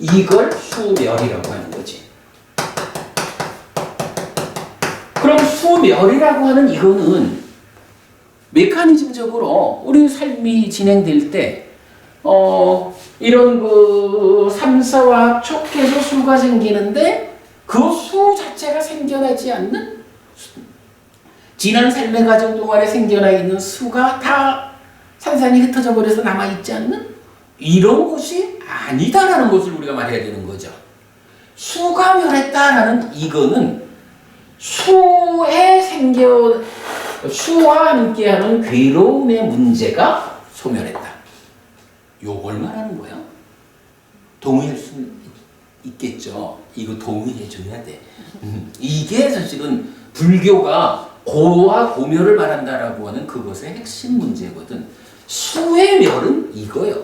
이걸 수멸이라고 하는 거지. 그럼 수멸이라고 하는 이거는 메커니즘적으로 우리 삶이 진행될 때 이런 그 삼사와 합촉해서 수가 생기는데 그 수 자체가 생겨나지 않는, 지난 삶의 과정 동안에 생겨나 있는 수가 다 산산이 흩어져 버려서 남아있지 않는 이런 것이 아니다라는 것을 우리가 말해야 되는 거죠. 수가 멸했다라는 이거는 수와 함께하는 괴로움의 문제가 소멸했다. 요걸 말하는 거야. 동의할 수 있겠죠. 이거 동의해줘야 돼. 이게 사실은 불교가 고와 고멸을 말한다라고 하는 그것의 핵심 문제거든. 수의 멸은 이거요.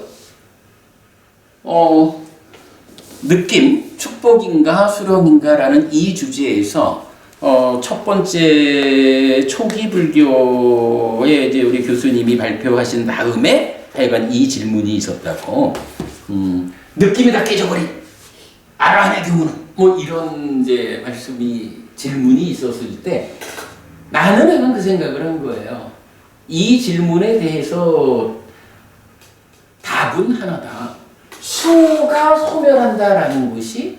느낌, 축복인가 수령인가라는 이 주제에서 첫 번째 초기 불교에 이제 우리 교수님이 발표하신 다음에 하여간 이 질문이 있었다고. 느낌이 다 깨져버린 아라한의 경우는 뭐 이런 이제 질문이 있었을 때 나는 약간 그 생각을 한 거예요. 이 질문에 대해서 답은 하나다. 수가 소멸한다라는 것이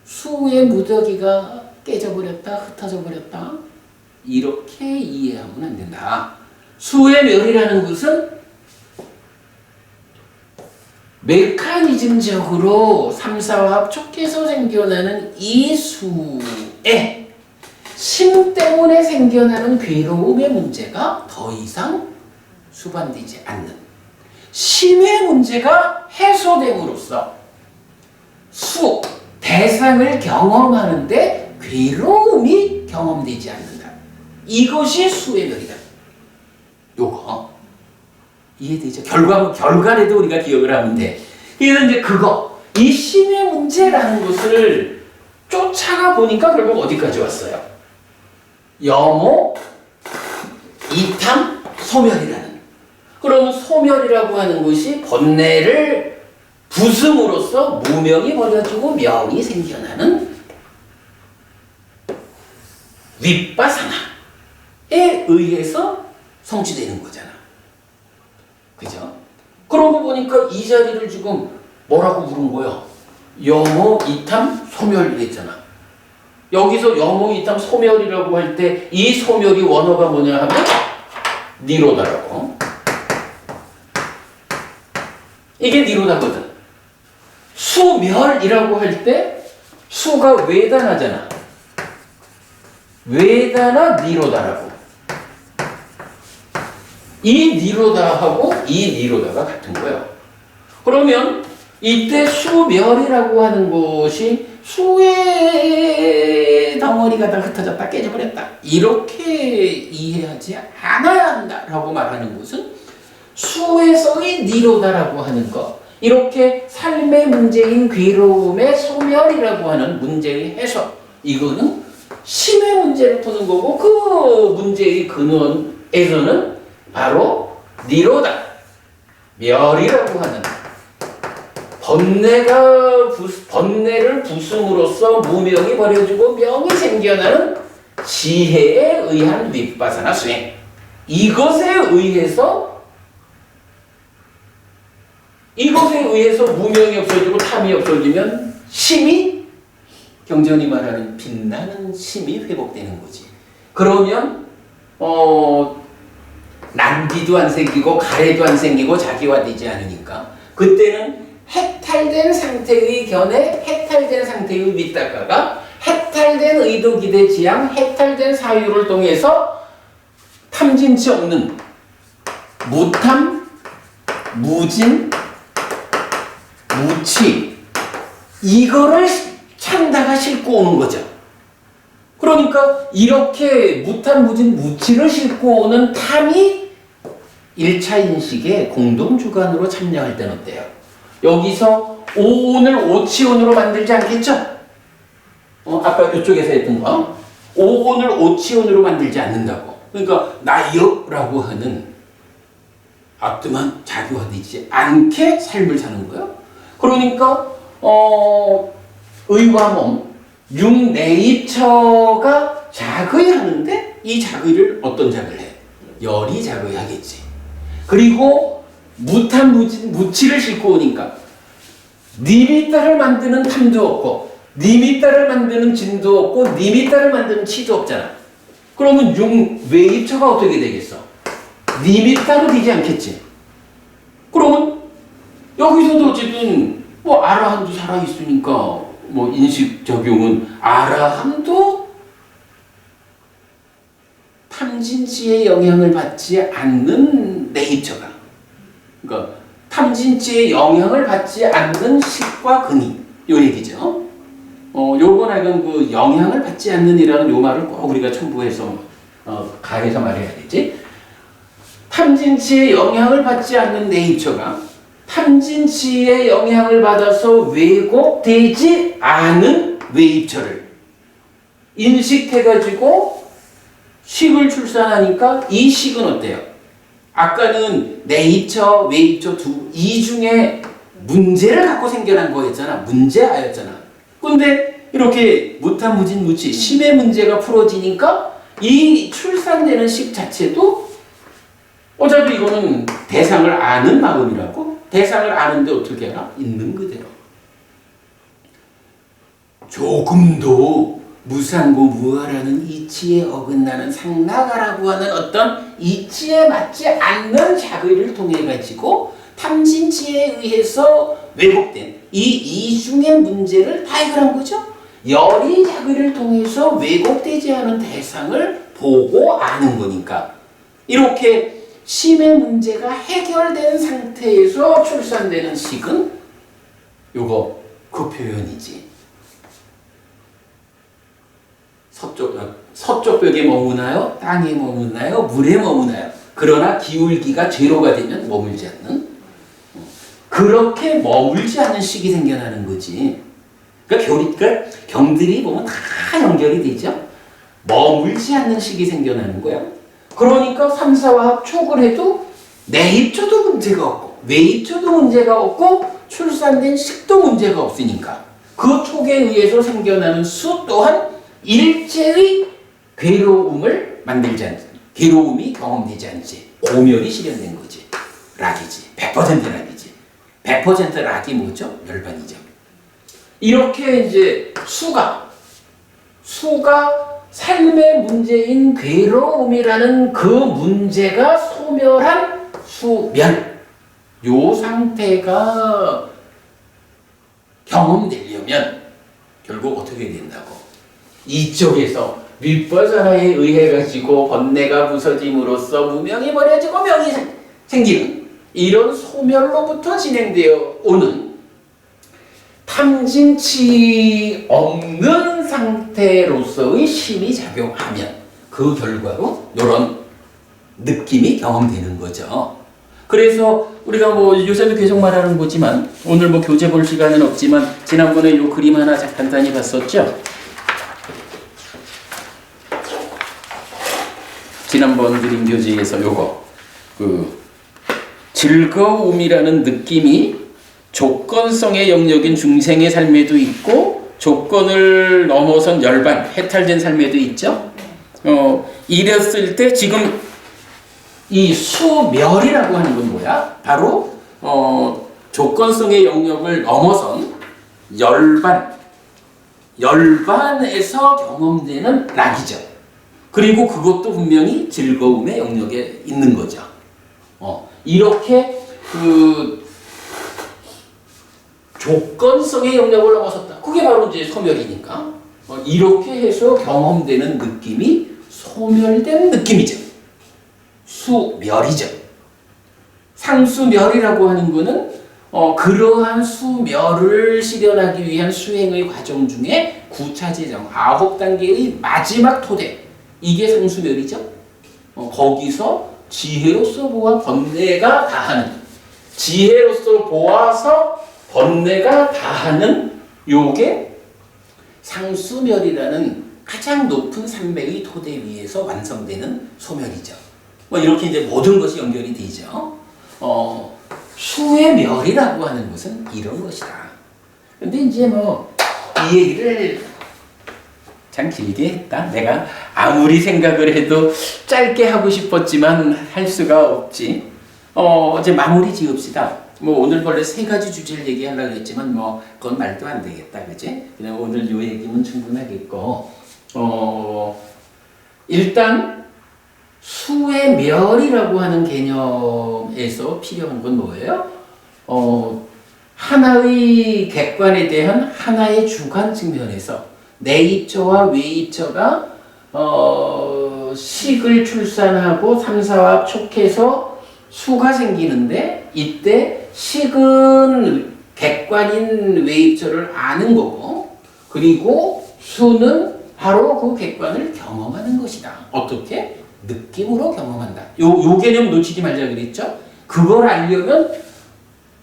수의 무더기가 깨져버렸다, 흩어져버렸다, 이렇게 이해하면 안 된다. 수의 멸이라는 것은 메커니즘적으로 삼사와 합촉해서 생겨나는 이 수에 심 때문에 생겨나는 괴로움의 문제가 더 이상 수반되지 않는, 심의 문제가 해소됨으로써 대상을 경험하는데 괴로움이 경험되지 않는다. 이것이 수의 멸이다. 요거 이해되죠? 결과라도 우리가 기억을 하면 돼. 그래서 이제 이 심의 문제라는 것을 쫓아가 보니까 결국 어디까지 왔어요? 염호, 이탐, 소멸이라는. 그러면 소멸이라고 하는 것이 번뇌를 부숨으로써 무명이 버려지고 명이 생겨나는 윗바사나에 의해서 성취되는 거잖아. 그죠? 그러고 보니까 이 자리를 지금 뭐라고 부른 거야? 염호, 이탐, 소멸 이랬잖아. 여기서 염호, 이탐, 소멸이라고 할 때 이 소멸이 원어가 뭐냐 하면 니로다라고. 이게 니로다거든. 수멸이라고 할 때 수가 외단하잖아. 외단하 니로다라고. 이 니로다하고 이 니로다가 같은 거예요. 그러면 이때 수멸이라고 하는 것이 수의 덩어리가 다 흩어졌다, 깨져버렸다, 이렇게 이해하지 않아야 한다라고 말하는 것은 수에서의 니로다라고 하는 것, 이렇게 삶의 문제인 괴로움의 소멸이라고 하는 문제의 해소, 이거는 심의 문제를 푸는 거고, 그 문제의 근원에서는 바로 니로다, 멸이라고 하는 번뇌를 부숨으로써 무명이 버려지고 명이 생겨나는 지혜에 의한 윗바사나 수행, 이것에 의해서 무명이 없어지고 탐이 없어지면 심이, 경전이 말하는 빛나는 심이 회복되는 거지. 그러면 난디도 안 생기고 가래도 안 생기고 자기화되지 않으니까 그때는 해탈된 상태의 견해, 해탈된 상태의 윗닦아가 해탈된 의도, 기대, 지향, 해탈된 사유를 통해서 탐진치 없는 무탐, 무진, 무치, 이거를 찬다가 싣고 오는 거죠. 그러니까 이렇게 무탐, 무진, 무치를 싣고 오는 탐이 1차 인식에 공동주관으로 참여할 때는 어때요? 여기서 오온을 오치온으로 만들지 않겠죠? 아까 이쪽에서 했던 거. 오온을 오치온으로 만들지 않는다고. 그러니까 나여라고 하는 아뜨만 자교화되지 않게 삶을 사는 거예요. 그러니까 의와 몸, 육내입처가 작의하는데 이 작의를 어떤 작을 해? 열이 작의하겠지. 그리고 무탄 무치를 싣고 오니까 니미따를 만드는 탐도 없고 니미따를 만드는 진도 없고 니미따를 만드는 치도 없잖아. 그러면 육외입처가 어떻게 되겠어? 니미따로 되지 않겠지. 그러면 여기서도 어쨌든 뭐 아라함도 살아있으니까 뭐 인식 적용은 아라함도 탐진치의 영향을 받지 않는 내입처가, 그러니까 탐진치의 영향을 받지 않는 식과 근이 요 얘기죠. 요건 하여간 그 영향을 받지 않는이라는 요 말을 꼭 우리가 첨부해서 가해서 말해야겠지. 탐진치의 영향을 받지 않는 내입처가 탐진치의 영향을 받아서 왜곡되지 않은 외입처를 인식해가지고 식을 출산하니까 이 식은 어때요? 아까는 내입처, 외입처 이 중에 문제를 갖고 생겨난 거였잖아. 문제아였잖아. 근데 이렇게 무탄무진 무치 심의 문제가 풀어지니까 이 출산되는 식 자체도 어차피 이거는 대상을 아는 마음이라고. 대상을 아는데 어떻게 알아? 있는 그대로. 조금도 무상고 무아라는 이치에 어긋나는 상나가라고 하는 어떤 이치에 맞지 않는 작의를 통해 가지고 탐진치에 의해서 왜곡된 이 이중의 문제를 다 해결한 거죠. 열이 작의를 통해서 왜곡되지 않은 대상을 보고 아는 거니까 이렇게 심의 문제가 해결된 상태에서 출산되는 식은 요거 그 표현이지. 서쪽 벽에 머무나요? 땅에 머무나요? 물에 머무나요? 그러나 기울기가 제로가 되면 머물지 않는, 그렇게 머물지 않는 식이 생겨나는 거지. 그러니까 경들이 보면 다 연결이 되죠. 머물지 않는 식이 생겨나는 거야. 그러니까 3, 4화합 촉을 해도 내입처도 문제가 없고 외입처도 문제가 없고 출산된 식도 문제가 없으니까 그 촉에 의해서 생겨나는 수 또한 일체의 괴로움을 만들지 않지, 괴로움이 경험되지 않지, 고멸이 실현된 거지. 락이지. 100% 락이지. 100% 락이 뭐죠? 열반이죠. 이렇게 이제 수가 삶의 문제인 괴로움이라는 그 문제가 소멸한 수면, 요 상태가 경험되려면 결국 어떻게 된다고? 이쪽에서 윗버전에 의해 가지고 번뇌가 부서짐으로써 무명이 버려지고 명이 생기는 이런 소멸로부터 진행되어 오는 탐진치 없는 상태로서의 심이 작용하면 그 결과로 이런 느낌이 경험되는 거죠. 그래서 우리가 뭐 요새도 계속 말하는 거지만 오늘 뭐 교재 볼 시간은 없지만 지난번에 요 그림 하나 간단히 봤었죠. 지난번 그림 교재에서 요거 즐거움이라는 느낌이 조건성의 영역인 중생의 삶에도 있고 조건을 넘어선 열반, 해탈된 삶에도 있죠. 이랬을 때 지금 이 수멸이라고 하는 건 뭐야? 바로 조건성의 영역을 넘어선 열반에서 경험되는 락이죠. 그리고 그것도 분명히 즐거움의 영역에 있는 거죠. 이렇게 조건성의 영역을 넘어섰다. 그게 바로 이제 소멸이니까. 이렇게 해서 경험되는 느낌이 소멸된 느낌이죠. 수멸이죠. 상수멸이라고 하는 거는 그러한 수멸을 실현하기 위한 수행의 과정 중에 9차 제정 9단계의 마지막 토대, 이게 상수멸이죠. 거기서 지혜로서 보아 번뇌가 다하는, 지혜로서 보아서 번뇌가 다하는 요게 상수멸이라는 가장 높은 산매의 토대 위에서 완성되는 소멸이죠. 뭐 이렇게 이제 모든 것이 연결이 되죠. 수의 멸이라고 하는 것은 이런 것이다. 근데 이제 뭐 이 얘기를 참 길게 했다. 내가 아무리 생각을 해도 짧게 하고 싶었지만 할 수가 없지. 이제 마무리 지읍시다. 뭐 오늘 원래 3가지 주제를 얘기하려고 했지만 뭐 그건 말도 안 되겠다, 그지? 그냥 오늘 요 얘기면 충분하겠고, 일단 수의 멸이라고 하는 개념에서 필요한 건 뭐예요? 하나의 객관에 대한 하나의 주관 측면에서 내입처와 외입처가 식을 출산하고 3, 4합 촉해서 수가 생기는데, 이때 식은 객관인 외입처를 아는 거고, 그리고 수는 바로 그 객관을 경험하는 것이다. 어떻게? 느낌으로 경험한다. 요 개념 놓치지 말자 그랬죠? 그걸 알려면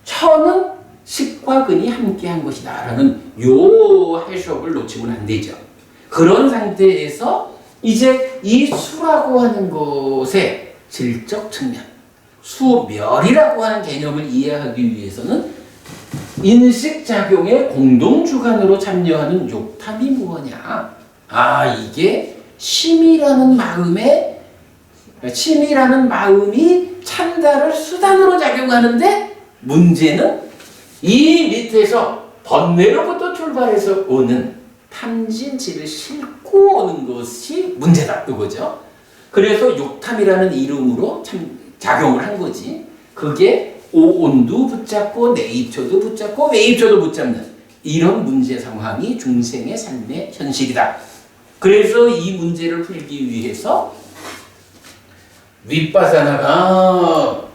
처는 식과 근이 함께한 것이다 라는 요 해석을 놓치면 안 되죠. 그런 상태에서 이제 이 수라고 하는 것의 질적 측면, 수멸이라고 하는 개념을 이해하기 위해서는 인식작용의 공동주관으로 참여하는 욕탐이 무엇이냐? 이게 심이라는 마음이 참다를 수단으로 작용하는데, 문제는 이 밑에서 번뇌로부터 출발해서 오는 탐진치를 싣고 오는 것이 문제다, 이거죠. 그래서 욕탐이라는 이름으로 작용을 한 거지. 그게 오온도 붙잡고 내입처도 붙잡고 외입처도 붙잡는 이런 문제 상황이 중생의 삶의 현실이다. 그래서 이 문제를 풀기 위해서 윗바사나가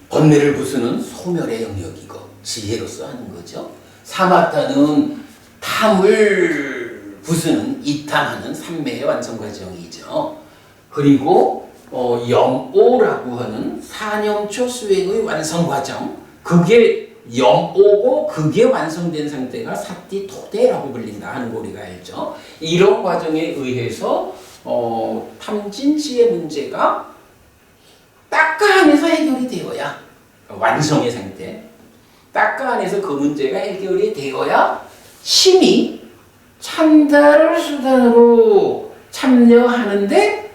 번뇌를 부수는 소멸의 영역이고 지혜로서 하는 거죠. 사마타는 탐을 부수는 이탐하는 삼매의 완성 과정이죠. 그리고 염오라고 하는 사념초 수행의 완성 과정, 그게 염오고 그게 완성된 상태가 사띠토대라고 불린다 하는 거 우리가 알죠. 이런 과정에 의해서 탐진치의 문제가 딱가 안에서 해결이 되어야, 완성의 상태, 딱가 안에서 그 문제가 해결이 되어야 심이 참다를 수단으로 참여하는데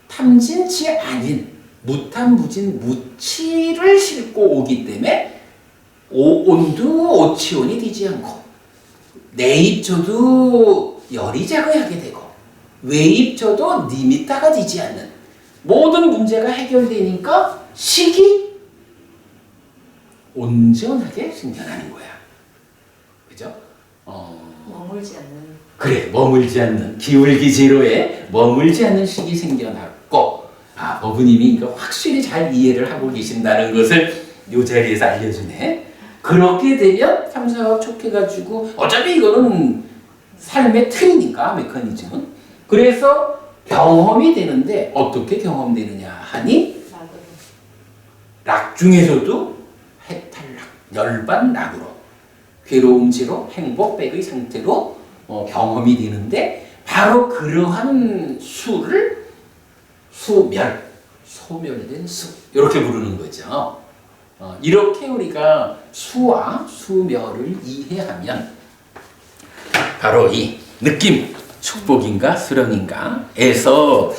탐진치 아닌 무탐무진 무치를 싣고 오기 때문에 오온도 오치온이 되지 않고, 내입처도 열이 작용하게 되고, 외입처도 니미타가 되지 않는 모든 문제가 해결되니까 식이 온전하게 생겨나는 거야. 그죠? 머물지 않는. 그래, 머물지 않는, 기울기제로에 머물지 않는 식이 생겨났고, 어부님이 확실히 잘 이해를 하고 계신다는 것을 이 자리에서 알려주네. 그렇게 되면 3, 4합 촉해가지고, 어차피 이거는 삶의 틀이니까, 메커니즘은. 그래서 경험이 되는데, 어떻게 경험되느냐 하니, 락 중에서도 해탈락, 열반락으로, 괴로움지로 행복백의 상태로 경험이 되는데, 바로 그러한 수를 수멸, 소멸된 수, 이렇게 부르는 거죠. 이렇게 우리가 수와 수멸을 이해하면 바로 이 느낌, 축복인가 수령인가에서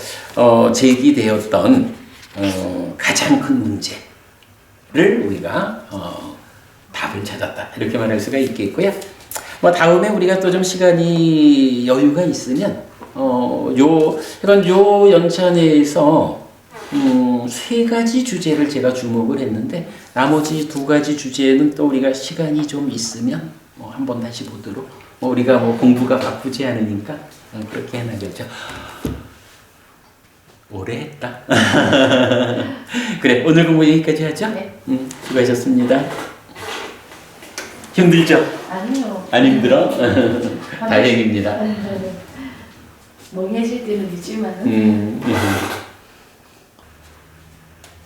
제기되었던 가장 큰 문제를 우리가 답을 찾았다, 이렇게 말할 수가 있겠고요. 뭐 다음에 우리가 또 좀 시간이 여유가 있으면 요 연차 내에서 3가지 주제를 제가 주목을 했는데, 나머지 2가지 주제는 또 우리가 시간이 좀 있으면 한번 다시 보도록, 우리가 공부가 바쁘지 않으니까 그렇게 해나가죠. 오래 했다. 그래, 오늘 공부 여기까지 하죠? 네. 수고하셨습니다. 힘들죠? 아니요. 안 힘들어? 다행입니다. 멍해질 때는 있지만은.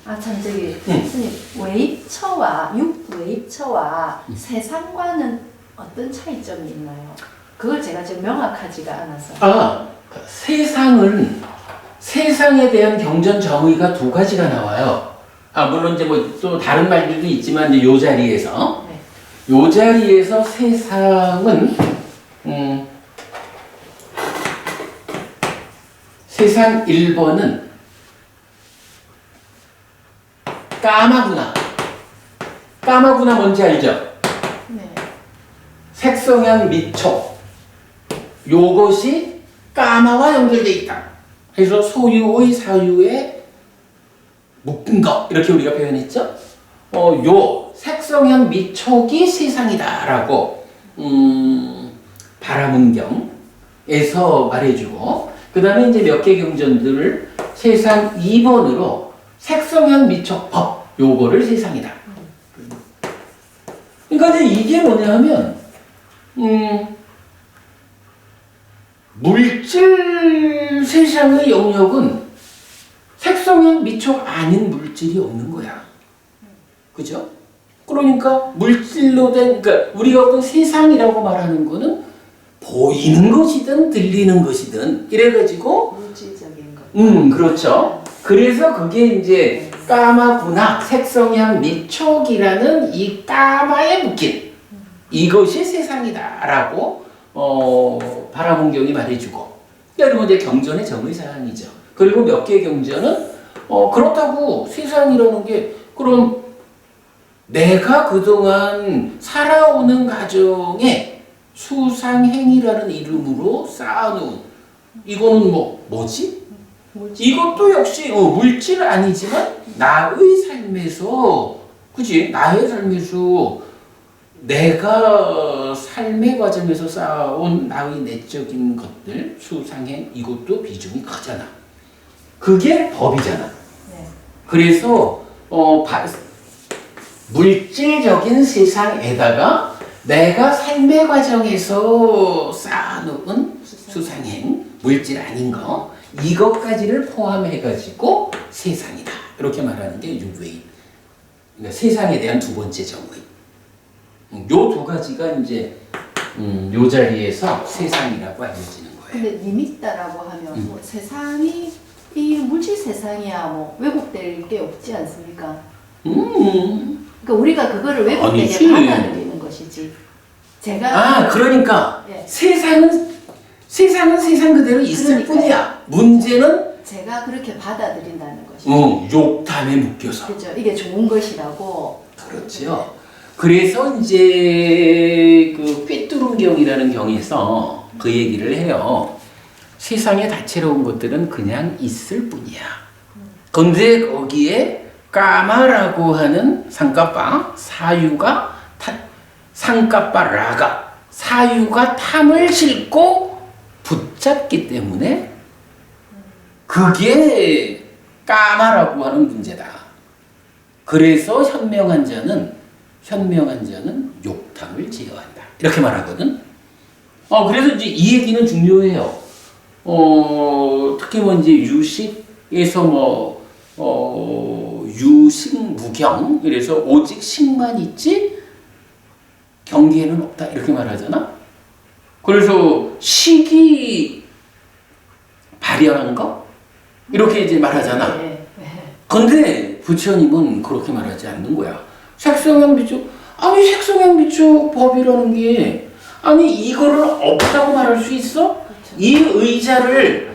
아, 참 저기 응. 스님 외입처와 육외입처와 세상과는 어떤 차이점이 있나요? 그걸 제가 지금 명확하지가 않아서. 세상에 대한 경전 정의가 두 가지가 나와요. 물론 이제 뭐 또 다른 말들도 있지만 이제 요 자리에서 네. 요 자리에서 세상은 세상 1번은 까마구나. 까마구나 뭔지 알죠? 네. 색성향 미촉. 요것이 까마와 연결되어 있다. 그래서 소유의 사유에 묶은 것 이렇게 우리가 표현했죠. 요 색성향 미촉이 세상이다라고 바라문경에서 말해주고 그 다음에 이제 몇 개 경전들을 세상 2번으로 색성향 미촉법 요거를 세상이다. 그러니까 이제 이게 뭐냐면 물질 세상의 영역은 색성향 미촉 아닌 물질이 없는 거야. 그죠? 그러니까 물질로 된, 그러니까 우리가 어떤 세상이라고 말하는 거는 보이는 것이든 들리는 것이든 이래가지고 물질적인 것. 그렇죠. 그래서 그게 이제 까마구나 색성향 미촉이라는 이 까마에 묶인 이것이 세상이다라고 바라문경이 말해주고 여러분 이제 경전의 정의사항이죠. 그리고 몇 개 경전은 그렇다고 세상이라는 게 그럼 내가 그동안 살아오는 가정에 수상행위라는 이름으로 쌓아놓은 이거는 뭐지? 물질. 이것도 역시 물질 아니지만 나의 삶에서 그지? 나의 삶에서 내가 삶의 과정에서 쌓아온 나의 내적인 것들 수상행 이것도 비중이 크잖아. 그게 법이잖아. 네. 그래서 물질적인 세상에다가 내가 삶의 과정에서 쌓아놓은 수상행 물질 아닌 거 이것까지를 포함해가지고 세상이다 이렇게 말하는 게 육외인. 그러니까 세상에 대한 두 번째 정의. 요 두 가지가 이제 요 자리에서 세상이라고 알려지는 거예요. 근데 니미따라고 하면 뭐 세상이 이 물질 세상이야 뭐 왜곡될 게 없지 않습니까? 그러니까 우리가 그거를 왜곡되게 아니지. 받아들이는 것이지. 제가 그러니까 예. 세상은 세상 그대로 있을 그러니까요. 뿐이야. 문제는 제가 그렇게 받아들인다는 것이죠. 욕탐에 묶여서. 그렇죠. 이게 좋은 것이라고. 그렇죠. 그래서 이제 그 꿰뚫음경이라는 경에서 그 얘기를 해요. 세상에 다채로운 것들은 그냥 있을 뿐이야. 근데 거기에 까마라고 하는 상까빠 사유가 상까빠라가 사유가 탐을 싣고 붙잡기 때문에 그게 까마라고 하는 문제다. 그래서 현명한 자는 욕탐을 제어한다. 이렇게 말하거든. 그래서 이제 이 얘기는 중요해요. 특히 뭐 이제 유식에서 유식 무경. 그래서 오직 식만 있지 경계에는 없다. 이렇게 말하잖아. 그래서 식이 발현한 거? 이렇게 이제 말하잖아. 네. 근데 부처님은 그렇게 말하지 않는 거야. 색성향 미촉, 색성향 미촉 법이라는 게, 이거를 없다고 말할 수 있어? 그렇죠. 이 의자를,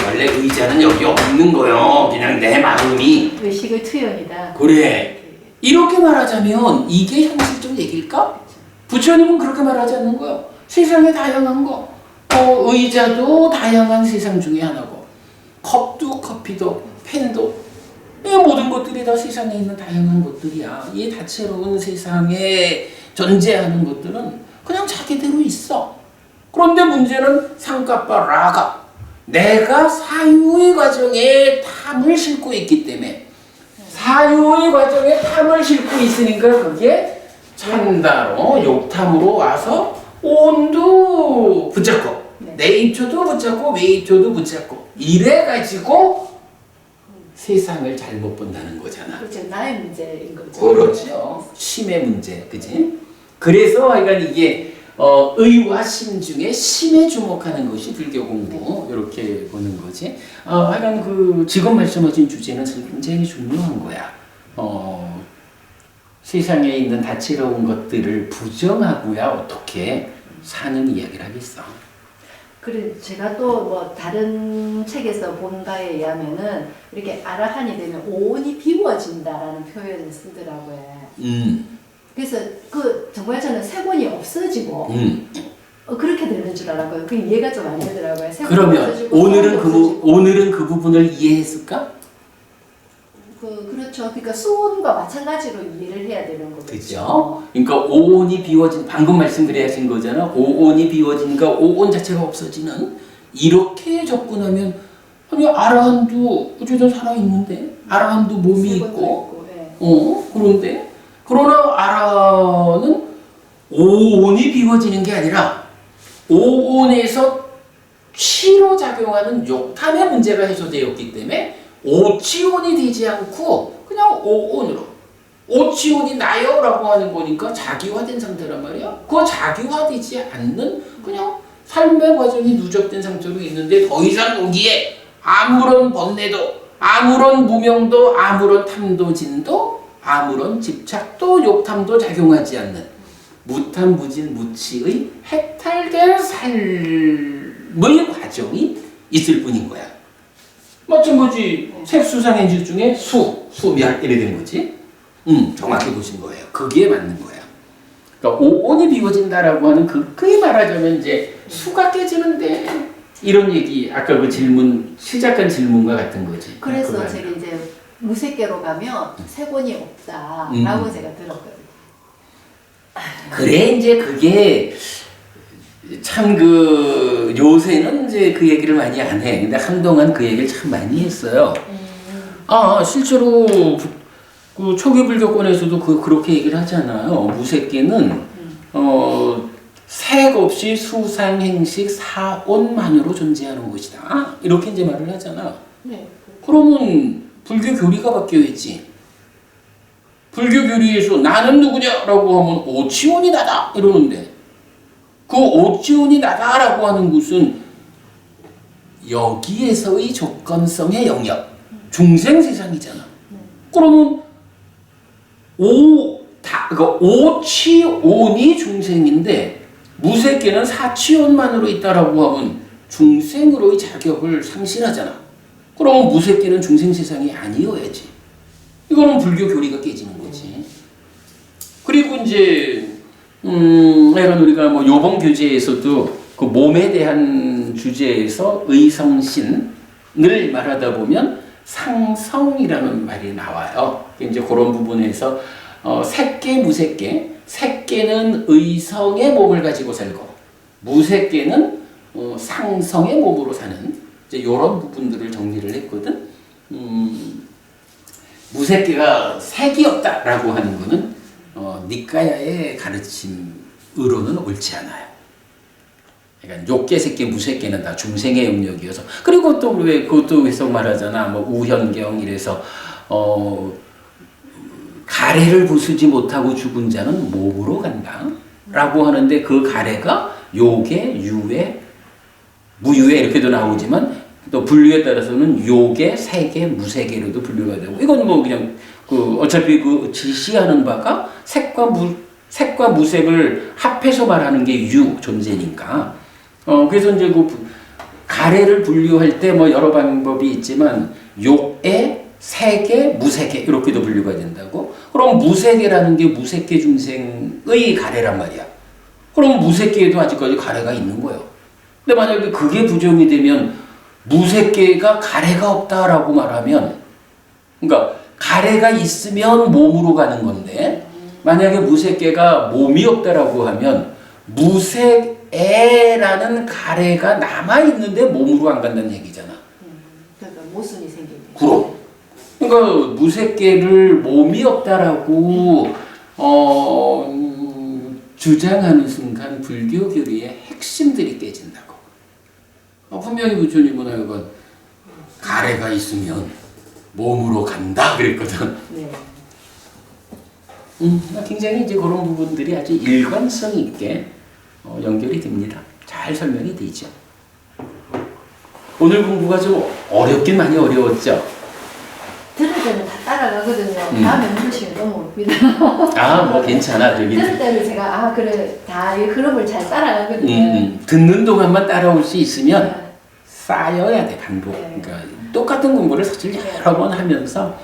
원래 의자는 여기 없는 거요. 그냥 내 마음이. 의식의 투영이다. 그래. 이렇게 말하자면 이게 현실적 얘기일까? 부처님은 그렇게 말하지 않는 거야. 세상에 다양한 거. 의자도 다양한 세상 중에 하나고, 컵도 커피도 펜도 이 모든 것들이 다 세상에 있는 다양한 것들이야. 이 다채로운 세상에 존재하는 것들은 그냥 자기대로 있어. 그런데 문제는 상까빠 라가 내가 사유의 과정에 탐을 싣고 있기 때문에 사유의 과정에 탐을 싣고 있으니까 그게 찬다로 욕탐으로 와서 온도 붙잡고 내 입초도 붙잡고 외 입초도 붙잡고 이래가지고 세상을 잘못 본다는 거잖아. 그렇죠. 나의 문제인 거죠. 그렇죠. 심의 문제, 그지? 그래서 하여간 이게 의와 심 중에 심에 주목하는 것이 불교 공부 이렇게 보는 거지. 하여간 그 지금 말씀하신 주제는 굉장히 중요한 거야. 세상에 있는 다채로운 것들을 부정하고야 어떻게 사는 이야기를 하겠어. 그래 제가 또 뭐 다른 책에서 본 바에 의하면은 이렇게 아라한이 되면 오온이 비워진다라는 표현을 쓰더라고요. 그래서 그 정말저는 세곤이 없어지고 그렇게 되는 줄 알았고요. 그 이해가 좀 안 되더라고요. 세곤이 그러면 없어지고 오늘은 그 부분을 이해했을까? 그렇죠. 그러니까 수온과 마찬가지로 이해를 해야 되는 거죠. 그죠? 그러니까 오온이 비워진 방금 말씀드려야신 거잖아. 오온이 비워지니까 오온 자체가 없어지는 이렇게 접근하면 아니 아라한도 어쨌든 살아 있는데 아라한도 몸이 있고 네. 그런데 그러나 아라는 오온이 비워지는 게 아니라 오온에서 치로 작용하는 욕탐의 문제가 해소되었기 때문에 오치온이 되지 않고 그냥 오온으로 오치온이 나요라고 하는 거니까 자기화된 상태란 말이야. 그 자기화되지 않는 그냥 삶의 과정이 누적된 상태로 있는데 더 이상 거기에 아무런 번뇌도 아무런 무명도 아무런 탐도진도 아무런 집착도 욕탐도 작용하지 않는 무탐무진 무치의 해탈된 삶의 과정이 있을 뿐인 거야. 마찬가지 색수상행식 중에 수멸 이래 된 거지. 정확히 보신 거예요. 그게 맞는 거야. 그러니까 오온이 비워진다라고 하는 그게 말하자면 이제 수가 깨지는데 이런 얘기 아까 그 질문 시작한 질문과 같은 거지. 그래서 제가 이제 무색계로 가면 세곤이 없다라고 제가 들었거든요. 그래 이제 그게 참 그 요새는 이제 그 얘기를 많이 안 해. 근데 한동안 그 얘기를 참 많이 했어요. 실제로 그 초기 불교권에서도 그렇게 얘기를 하잖아요. 무색계는 색 없이 수상행식 사온만으로 존재하는 것이다. 이렇게 이제 말을 하잖아. 네. 그러면 불교 교리가 바뀌어야지. 불교 교리에서 나는 누구냐라고 하면 오치온이 나다 이러는데 그 오치온이 나다라고 하는 것은 여기에서의 조건성의 영역 중생 세상이잖아. 그러면 오치온이 중생인데 무색계는 사치온만으로 있다라고 하면 중생으로의 자격을 상실하잖아. 그러면 무색계는 중생 세상이 아니어야지. 이거는 불교 교리가 깨지는 거지. 그리고 이제 이런 우리가 뭐 요번 교재에서도 그 몸에 대한 주제에서 의성신을 말하다 보면 상성이라는 말이 나와요. 이제 그런 부분에서 색계, 무색계, 색계는 의성의 몸을 가지고 살고 무색계는 상성의 몸으로 사는 이제 이런 부분들을 정리를 했거든. 무색계가 색이 없다라고 하는 거는 니까야의 가르침으로는 옳지 않아요. 그러니까 욕계, 색계, 무색계는 다 중생의 영역이어서 그리고 또 왜 그것도 해석 말하잖아. 뭐 우현경 이래서 가래를 부수지 못하고 죽은 자는 몸으로 간다라고 하는데 그 가래가 요계, 유계, 무유계 이렇게도 나오지만 또 분류에 따라서는 요계, 세계, 무세계로도 분류가 되고 이건 뭐 그냥 어차피 그 지시하는 바가 색과 무색을 합해서 말하는 게 유 존재니까 그래서 이제 그 가래를 분류할 때 뭐 여러 방법이 있지만 욕에 세계, 무세계 이렇게도 분류가 된다고. 그럼 무세계라는 게 무색계 중생의 가래란 말이야. 그럼 무색계에도 아직까지 가래가 있는 거예요. 근데 만약에 그게 부정이 되면 무색계가 가래가 없다라고 말하면 그러니까 가래가 있으면 몸으로 가는 건데 만약에 무색계가 몸이 없다라고 하면 무색애라는 가래가 남아있는데 몸으로 안 간다는 얘기잖아. 그러니까 모순이 생기네. 그럼. 그러니까 무색계를 몸이 없다라고 주장하는 순간 불교 교리의 핵심들이 깨진다고. 분명히 부처님은 하여간 가래가 있으면 몸으로 간다 그랬거든. 네. 굉장히 이제 그런 부분들이 아주 일관성 있게 연결이 됩니다. 잘 설명이 되죠. 오늘 공부가 좀 어렵긴 많이 어려웠죠. 들을 때는 다 따라가거든요. 다음에 물으시면 넘어옵니다. 아, 뭐 괜찮아. 저기 들을 때는 제가 아 그래 다 이 흐름을 잘 따라가거든요. 듣는 동안만 따라올 수 있으면 네. 쌓여야 돼, 반복. 네. 그러니까 똑같은 공부를 사실 여러 번 하면서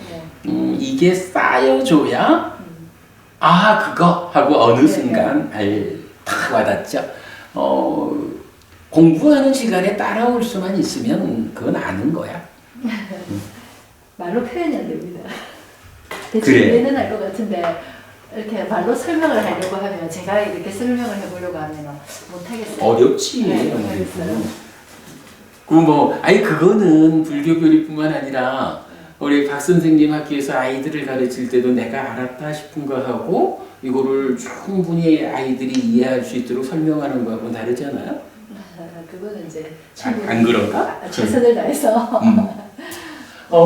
네. 이게 쌓여줘야 아 그거 하고 어느 네. 순간 탁 와닿죠. 공부하는 시간에 따라올 수만 있으면 그건 아는 거야. 말로 표현이 안 됩니다. 대충 그래. 이해는 할 것 같은데 이렇게 말로 설명을 하려고 하면 제가 이렇게 설명을 해보려고 하면 못하겠어요. 어렵지. 네, 못하겠어요. 그거는 불교 교리뿐만 아니라 우리 박 선생님 학교에서 아이들을 가르칠 때도 내가 알았다 싶은 거 하고 이거를 충분히 아이들이 이해할 수 있도록 설명하는 거하고 다르잖아요. 그거는 이제 안 그런가? 최선을 다해서.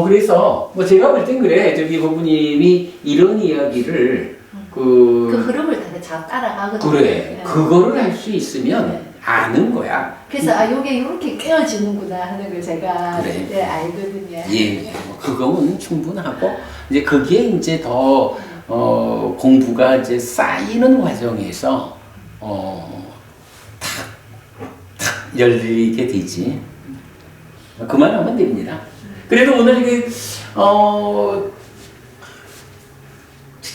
그래서 제가 볼 땐 그래. 저기 부모님이 이런 이야기를 그 흐름을 다 따라가거든요. 그래. 네. 그거를 할 수 있으면 네. 아는 거야. 그래서 아 요게 이렇게 깨어지는구나 하는 걸 제가 그래. 네, 알거든요. 예, 그거는 충분하고 이제 그게 이제 더 공부가 이제 쌓이는 과정에서 탁 열리게 되지. 그만하면 됩니다. 그래도 오늘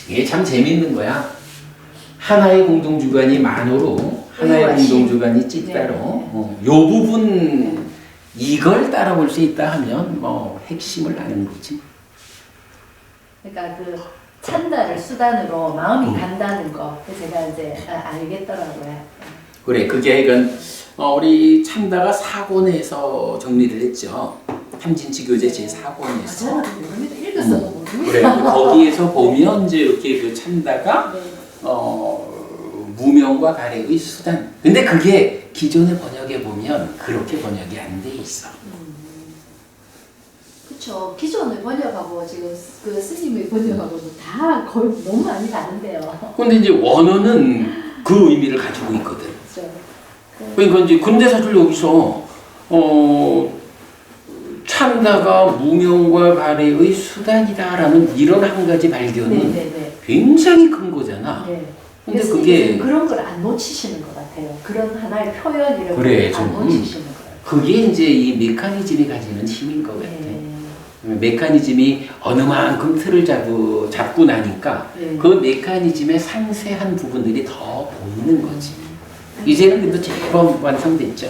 이게 참 재밌는 거야. 하나의 공동주관이 만호로, 하나의 공동주관이 찌따로. 요 부분 이걸 따라올 수 있다 하면 핵심을 아는 거지. 그러니까 그 찬다를 수단으로 마음이 간다는 거 제가 이제 알겠더라고요. 그래, 그게 우리 찬다가 4권에서 정리를 했죠. 탐진치 교재 제4권에서. 저는 모릅니다. 읽었어도 모릅니다. 그래, 거기에서 보면 이제 이렇게 그 찬다가 네. 무명과 가래의 수단. 근데 그게 기존의 번역에 보면 그렇게 번역이 안 돼 있어. 그렇죠. 기존의 번역하고 지금 그 스님의 번역하고도 다 거의 너무 많이 다른데요. 근데 이제 원어는 그 의미를 가지고 있거든. 그렇죠. 그러니까 이제 근데 사실 여기서 찬다가 무명과 가래의 수단이다라는 이런 한 가지 발견은 네네네. 굉장히 큰 거잖아. 네. 근데 그래서 그게 그런 걸 안 놓치시는 것 같아요. 그런 하나의 표현이라고 그래, 안 좀, 놓치시는 거예요. 그게 이제 이 메커니즘이 가지는 힘인 것 같아. 네. 메커니즘이 어느 만큼 틀을 잡고 나니까 네. 그 메커니즘의 상세한 부분들이 더 보이는 거지. 이제는 근데 제법 완성됐죠.